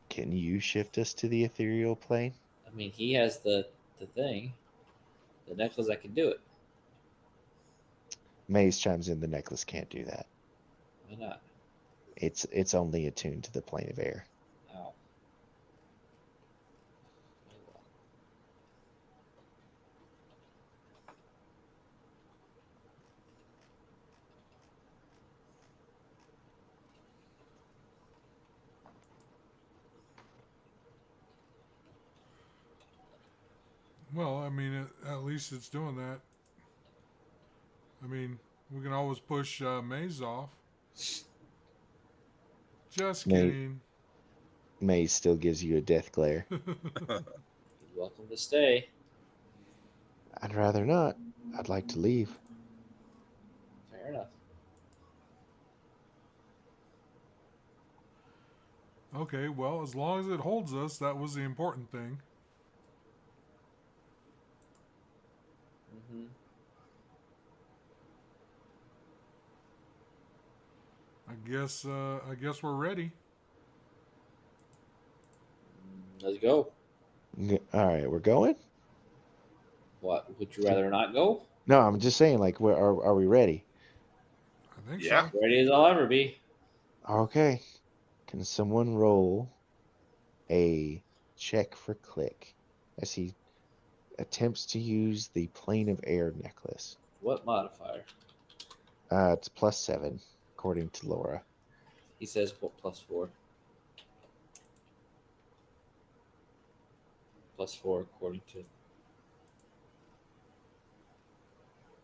Can you shift us to the ethereal plane? I mean, he has the thing, the necklace. I can do it. Maze chimes in. The necklace can't do that. Why not? It's only attuned to the plane of air. Oh. Well, I mean, at least it's doing that. I mean, we can always push Maze off. Just kidding. Maze still gives you a death glare. You're welcome to stay. I'd rather not. I'd like to leave. Fair enough. Okay, well, as long as it holds us, that was the important thing. Mm-hmm. I guess we're ready. Let's go. All right, we're going. What would you rather not go? No, I'm just saying, like, are we ready? I think Yeah. so. Ready as I'll ever be. Okay. Can someone roll a check for Click as he attempts to use the plane of air necklace? What modifier? It's +7, according to Laura. He says what +4. +4 according to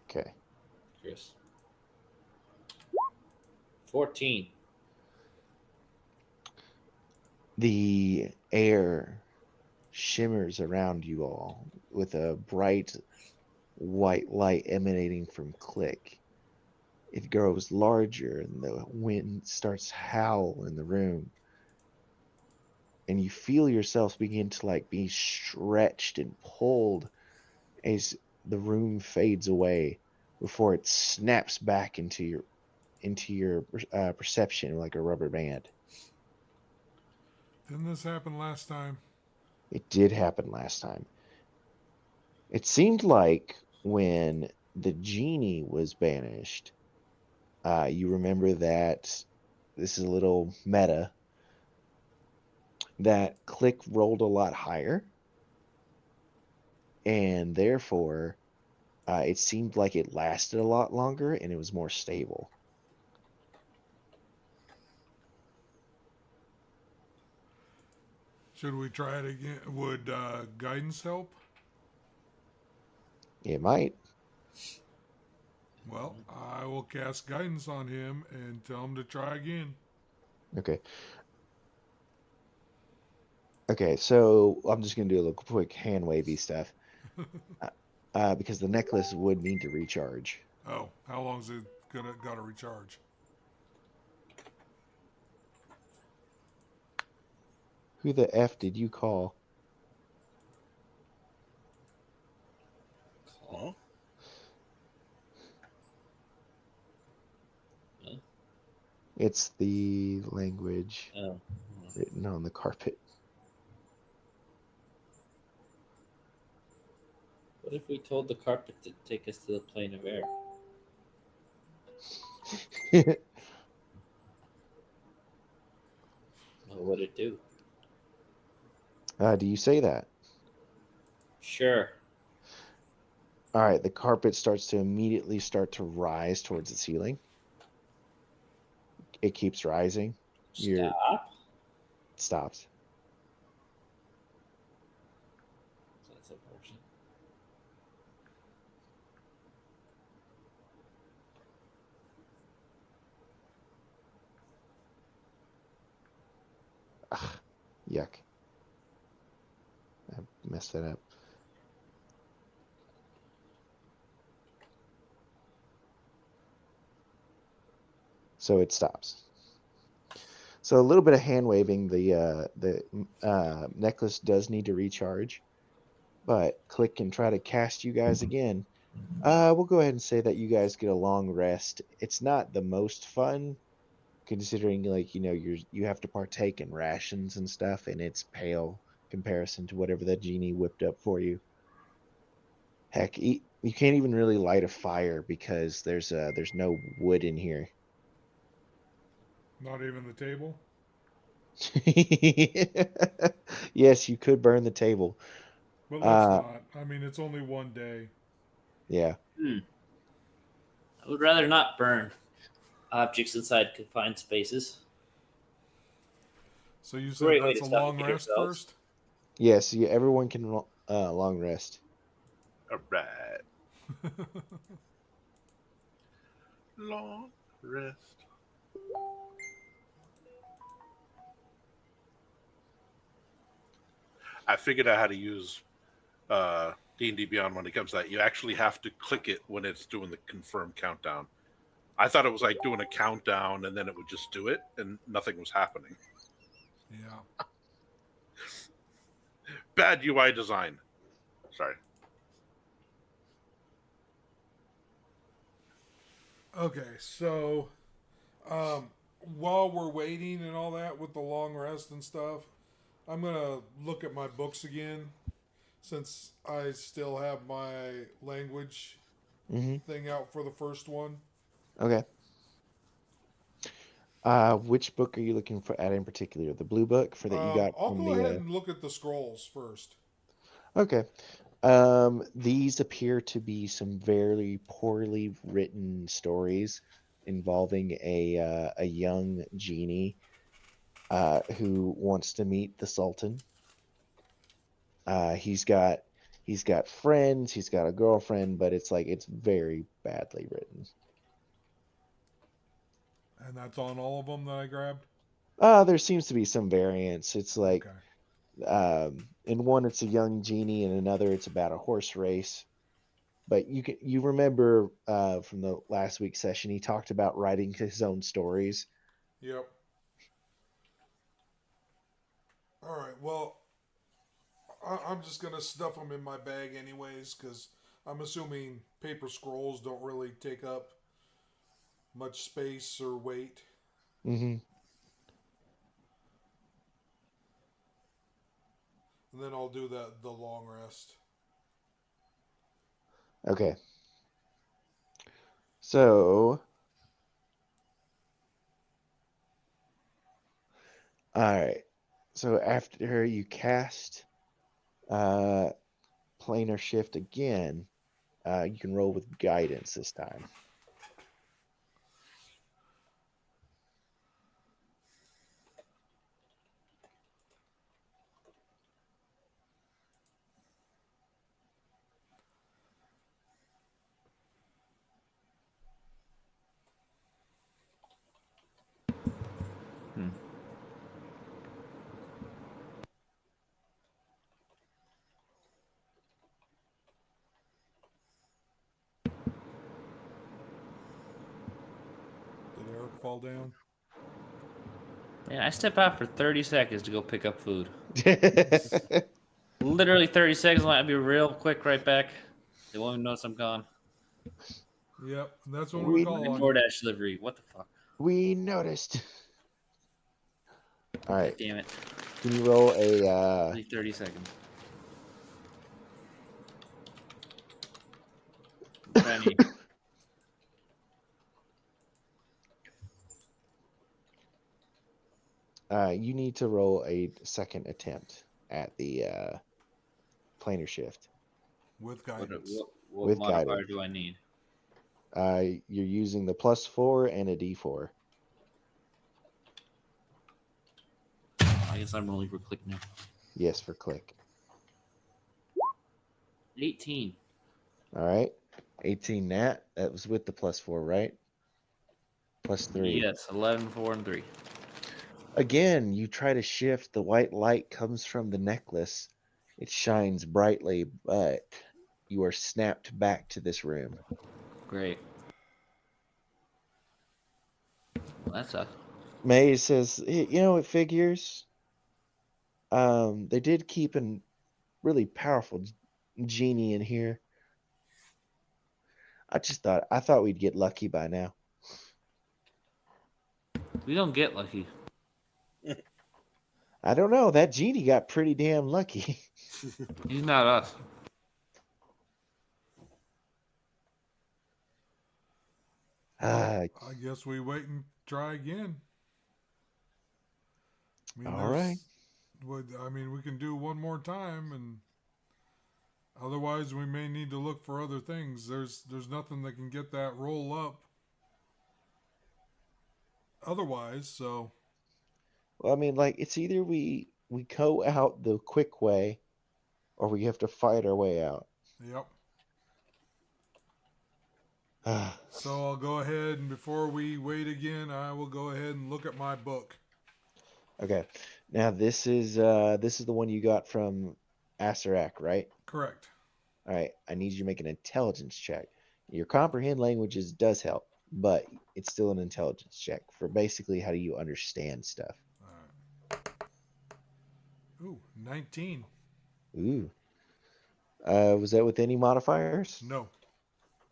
Okay. Chris. 14. The air shimmers around you all with a bright white light emanating from Click. It grows larger and the wind starts to howl in the room. And you feel yourself begin to like be stretched and pulled as the room fades away before it snaps back into your perception like a rubber band. Didn't this happen last time? It did happen last time. It seemed like when the genie was banished, you remember that this is a little meta, that Click rolled a lot higher, and therefore it seemed like it lasted a lot longer and it was more stable. Should we try it again? Would guidance help? It might. Well, I will cast guidance on him and tell him to try again. Okay. Okay, so I'm just gonna do a little quick hand wavy stuff, because the necklace would need to recharge. Oh, how long is it gotta recharge? Who the F did you call? Huh? It's the language Oh. written on the carpet. What if we told the carpet to take us to the plane of air? What would it do? Do you say that? Sure. All right, the carpet starts to immediately start to rise towards the ceiling. It keeps rising. You're- Stop. It stops. That's unfortunate. Ugh, yuck. I messed that up. So it stops. So a little bit of hand waving. The necklace does need to recharge, but Click can try to cast you guys again. We'll go ahead and say that you guys get a long rest. It's not the most fun, considering like you have to partake in rations and stuff, and it's pale comparison to whatever that genie whipped up for you. Heck, you can't even really light a fire because there's no wood in here. Not even the table? Yes, you could burn the table. But let's not. I mean, it's only one day. Yeah. I would rather not burn objects inside confined spaces. So you said Great way that's to a stop long it rest yourselves. first? Yes, everyone can long rest. All right. Long rest. I figured out how to use D&D Beyond when it comes to that. You actually have to click it when it's doing the confirm countdown. I thought it was like doing a countdown and then it would just do it and nothing was happening. Yeah. Bad UI design. Sorry. Okay, so while we're waiting and all that with the long rest and stuff, I'm gonna look at my books again since I still have my language Mm-hmm. thing out for the first one. Okay. Which book are you looking for at in particular? The blue book for that you got I'll from go ahead the. and look at the scrolls first. Okay. These appear to be some very poorly written stories involving a young genie who wants to meet the Sultan. He's got friends, he's got a girlfriend, but it's very badly written. And that's on all of them that I grabbed? There seems to be some variance. It's like Okay. in one it's a young genie, and another it's about a horse race. But you remember from the last week's session, he talked about writing his own stories. Yep. All right. Well, I'm just gonna stuff them in my bag anyways, because I'm assuming paper scrolls don't really take up much space or weight. Hmm. And then I'll do the long rest. Okay. So, all right. So after you cast uh, planar shift again, you can roll with guidance this time. Hmm. Did Eric fall down? Yeah, I step out for 30 seconds to go pick up food. Literally 30 seconds. I'll be real quick right back. They won't even notice I'm gone. Yep. And that's when we we call on you. DoorDash delivery. What the fuck? we noticed. All God right. damn it. Can you roll a Only 30 seconds. Penny. you need to roll a second attempt at the planar shift. With What, guidance. what With modifier guidance. do I need? You're using the +4 and a D4. I guess I'm rolling for click now. Yes, for click. 18. All right. 18 nat. That was with the +4, right? +3. Yes, 11, 4, and 3. Again, you try to shift. The white light comes from the necklace. It shines brightly, but you are snapped back to this room. Great. Well, that sucks. May says, it figures. They did keep a really powerful genie in here. I thought we'd get lucky by now. We don't get lucky. I don't know. That genie got pretty damn lucky. He's not us. Well, I guess we wait and try again. I mean, All right. we can do one more time, and otherwise we may need to look for other things. There's nothing that can get that roll up. Otherwise, so Well, I mean, like it's either we go out the quick way, or we have to fight our way out. yep. So I'll go ahead, and before we wait again, I will go ahead and look at my book. Okay. Now this is the one you got from Asarak, right? Correct. All right. I need you to make an intelligence check. Your comprehend languages does help, but it's still an intelligence check for basically how do you understand stuff. All right. Ooh, 19. Ooh. Was that with any modifiers? No,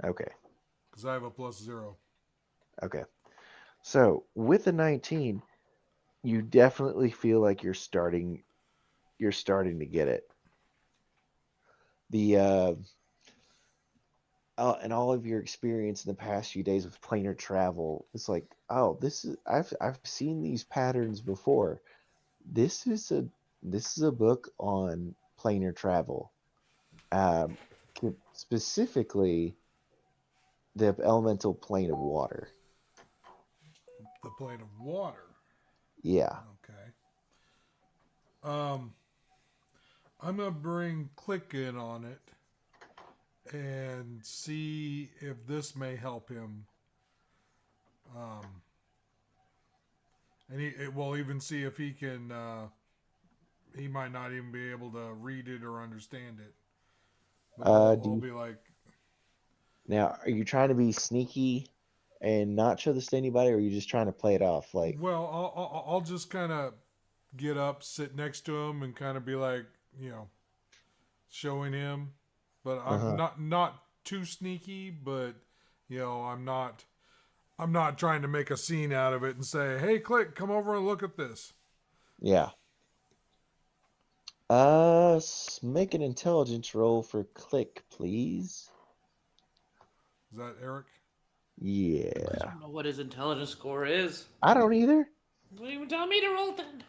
Okay. because I have a +0. Okay. So with a 19, you definitely feel like you're starting to get it. The and all of your experience in the past few days of planar travel, it's like, oh, this is I've seen these patterns before. This is a book on planar travel. Um, Specifically the elemental plane of water. The plane of water. Yeah. Okay. Um, I'm gonna bring Click in on it and see if this may help him. Um, and we'll even see if he can. He might not even be able to read it or understand it. But Do I'll you, be like, now are you trying to be sneaky and not show this to anybody, or are you just trying to play it off like, well, I'll just kind of get up, sit next to him, and kind of be like, showing him. But I'm uh-huh. not too sneaky, but I'm not trying to make a scene out of it and say, "Hey, Click, come over and look at this." Yeah. Make an intelligence roll for Click, please. Is that Eric? I Yeah. don't know what his intelligence score is. I don't either. Don't even tell me to roll then.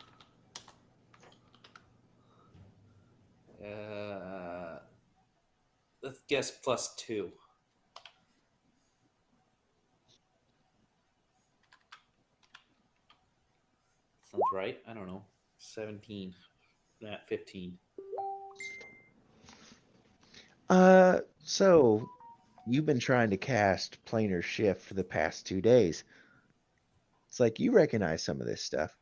Let's guess +2. Sounds right. I don't know. 17. Not 15. So you've been trying to cast planar shift for the past 2 days. It's like you recognize some of this stuff.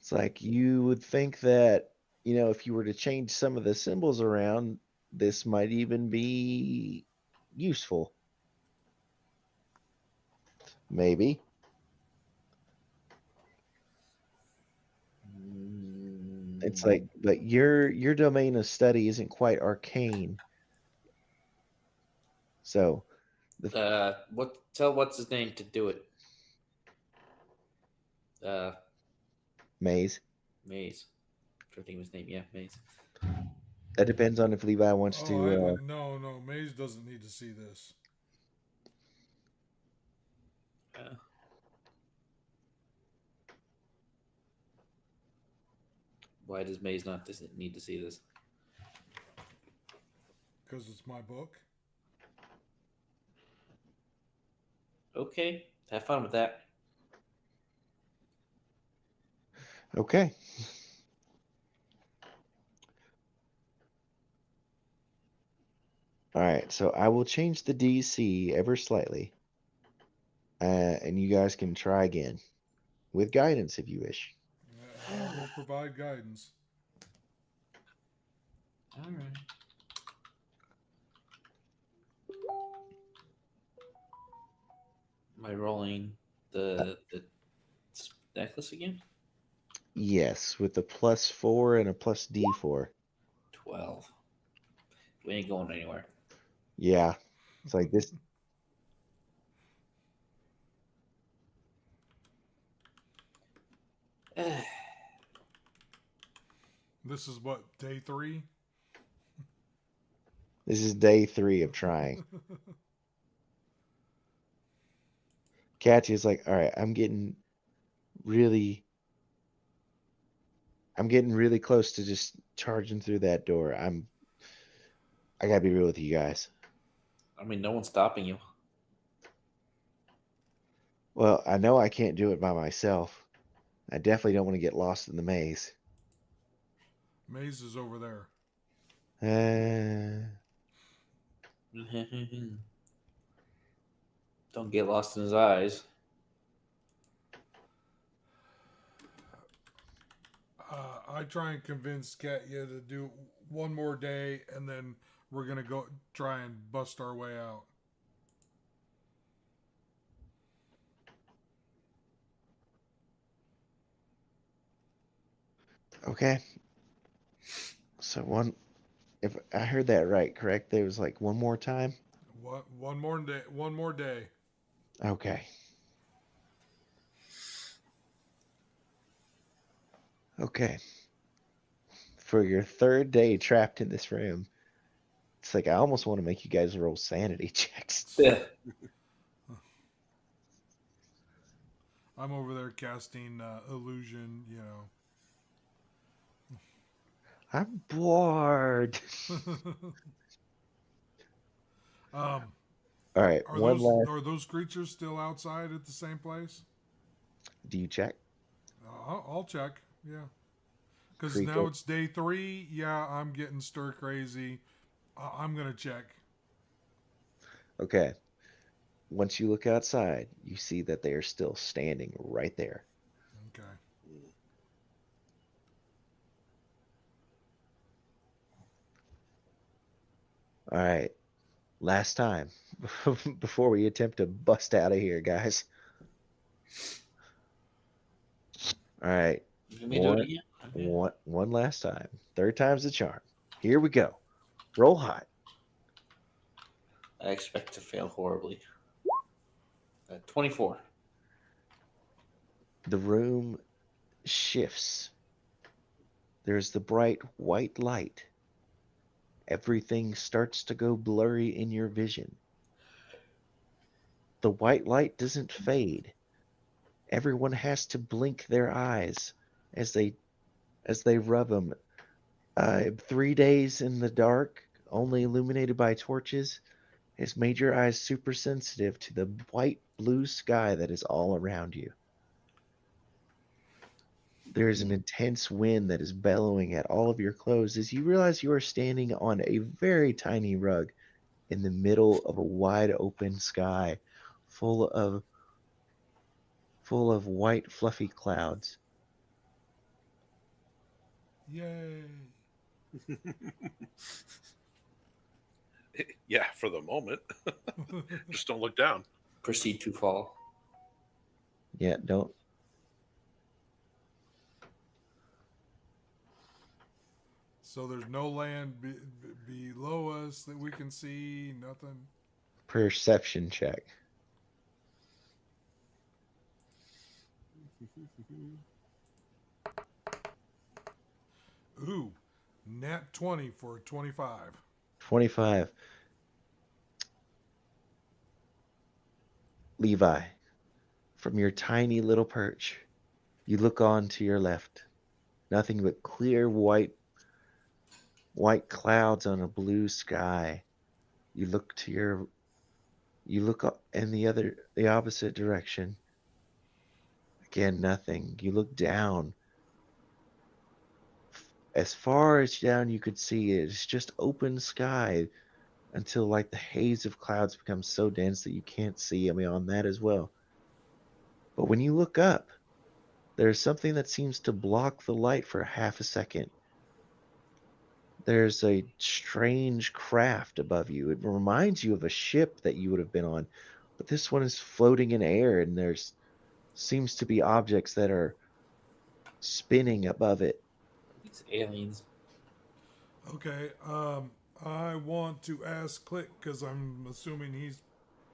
It's like you would think that, if you were to change some of the symbols around, this might even be useful. Maybe. It's like, but your domain of study isn't quite arcane. So Tell what's his name to do it. Maze. Maze. I think his name. Yeah, Maze. That depends on if Levi wants Oh, I to. haven't. No. Maze doesn't need to see this. Why does Maze not need to see this? Because it's my book. Okay, have fun with that. Okay. All right, so I will change the DC ever slightly, and you guys can try again with guidance if you wish. I will provide guidance. All right. Am I rolling the necklace again? Yes, with a +4 and a plus D4. 12. We ain't going anywhere. Yeah, it's like this. This is what, day 3? This is day 3 of trying. Katya's like, all right, really, I'm getting really close to just charging through that door. I gotta be real with you guys. I mean, no one's stopping you. Well, I know I can't do it by myself. I definitely don't want to get lost in the maze. Maze is over there. Don't get lost in his eyes. I try and convince Katya to do one more day, and then we're gonna go try and bust our way out. Okay. So one, if I heard that right, correct? There was like one more time. One more day. One more day. Okay. Okay. For your third day trapped in this room, it's like I almost want to make you guys roll sanity checks. Yeah. I'm over there casting illusion. I'm bored. um, All right, are one those last. are those creatures still outside at the same place? Do you check? I'll check. Yeah, because Creak. now it's day 3. Yeah, I'm getting stir crazy. I'm gonna check. Okay. Once you look outside, you see that they are still standing right there. Okay. All right. Last time before we attempt to bust out of here, guys. All right. Let me do it One, again. Okay. one last time. Third time's the charm. Here we go. Roll hot. I expect to fail horribly. 24. The room shifts. There's the bright white light. Everything starts to go blurry in your vision. The white light doesn't fade. Everyone has to blink their eyes as they rub them. 3 days in the dark, only illuminated by torches, has made your eyes super sensitive to the white blue sky that is all around you. There is an intense wind that is bellowing at all of your clothes as you realize you are standing on a very tiny rug in the middle of a wide open sky full of white fluffy clouds. Yay. Yeah, for the moment. Just don't look down. Proceed to fall. Yeah, don't. So there's no land below us that we can see. Nothing. Perception check. Ooh, nat 20 for 25. 25. Levi, from your tiny little perch, you look on to your left. Nothing but clear white clouds on a blue sky. You look in the opposite direction. Again, nothing. You look down. As far as down you could see, it's just open sky until like the haze of clouds becomes so dense that you can't see beyond that as well. But when you look up, there's something that seems to block the light for half a second. There's a strange craft above you. It reminds you of a ship that you would have been on, but this one is floating in air, and there's seems to be objects that are spinning above it. It's aliens. Okay. I want to ask Click because I'm assuming he's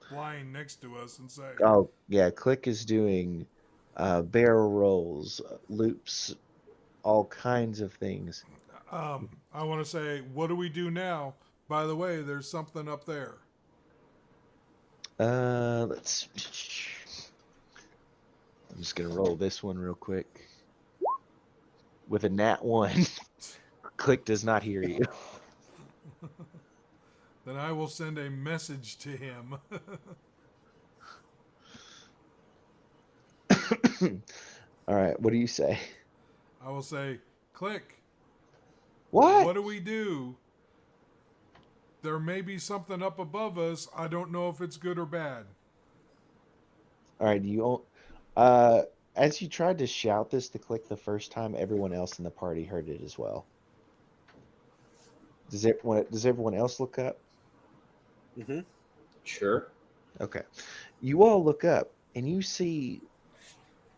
flying next to us and say, Oh, yeah, Click is doing barrel rolls, loops, all kinds of things. I want to say, what do we do now? By the way, there's something up there. Let's. I'm just gonna roll this one real quick. With a nat 1, Click does not hear you. Then I will send a message to him. All right, what do you say? I will say, Click, What? what do we do? There may be something up above us. I don't know if it's good or bad. All right, as you tried to shout this to Click the first time, everyone else in the party heard it as well. Does everyone else look up? Mm-hmm. Sure. Okay. You all look up and you see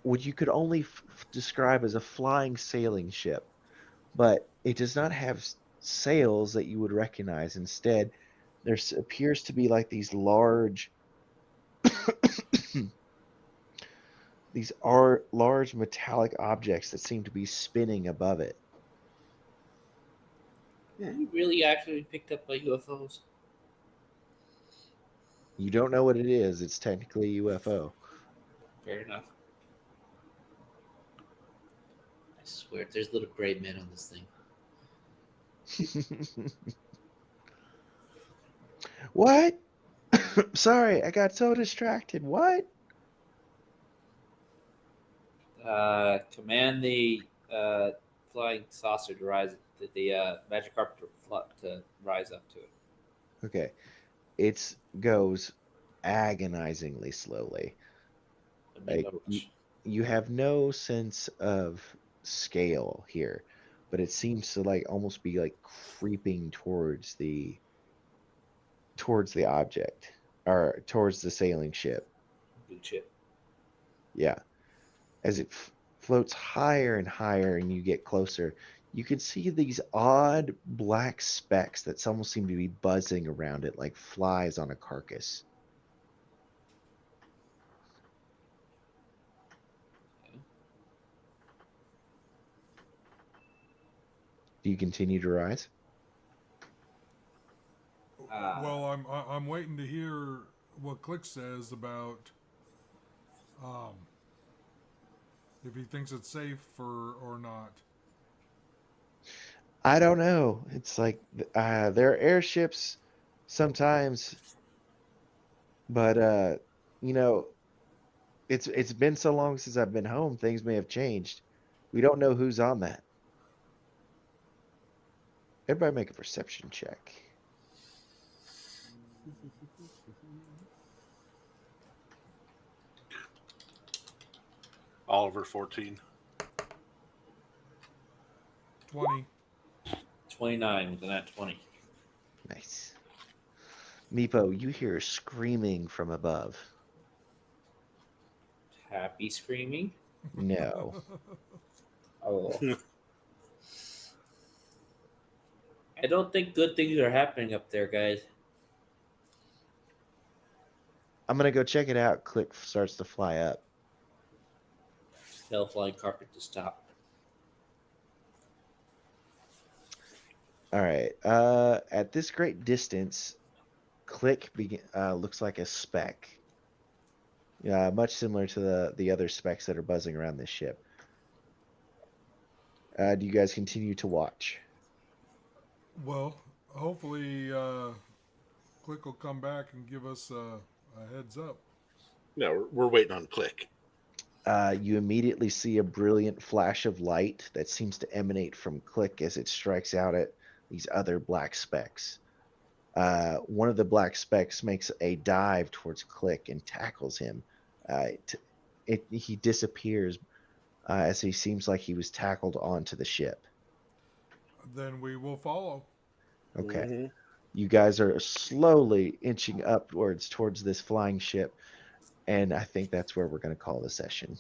what you could only describe as a flying sailing ship. but it does not have sails that you would recognize. Instead, there appears to be like these large, these are large metallic objects that seem to be spinning above it. You really actually picked up by UFOs? You don't know what it is. It's technically a UFO. Fair enough. I swear, there's little gray men on this thing. What? Sorry, I got so distracted. What? Command the flying saucer to rise. The magic carpet to rise up to it. Okay. It goes agonizingly slowly. Like you have no sense of scale here, but it seems to like almost be like creeping towards the object or towards the sailing ship. Good shit. Yeah. As it floats higher and higher and you get closer, you can see these odd black specks that almost seem to be buzzing around it like flies on a carcass. Do you continue to rise? Well, I'm waiting to hear what Click says about if he thinks it's safe or not. I don't know. It's like there are airships sometimes, but you know, it's been so long since I've been home, things may have changed. We don't know who's on that. Everybody make a perception check. Oliver 14. 20. 29 with a nat 20. Nice. Meepo, you hear screaming from above. Happy screaming? No. Oh. I don't think good things are happening up there, guys. I'm gonna go check it out. Click starts to fly up. Tell flying carpet to stop. All right. At this great distance, Click looks like a speck. Much similar to the other specks that are buzzing around this ship. Do you guys continue to watch? Well, hopefully Click will come back and give us a heads up. No, we're waiting on Click. You immediately see a brilliant flash of light that seems to emanate from Click as it strikes out at these other black specks. One of the black specks makes a dive towards Click and tackles him. He disappears as he seems like he was tackled onto the ship. Then we will follow. Okay. Mm-hmm. You guys are slowly inching upwards towards this flying ship, and I think that's where we're going to call the session.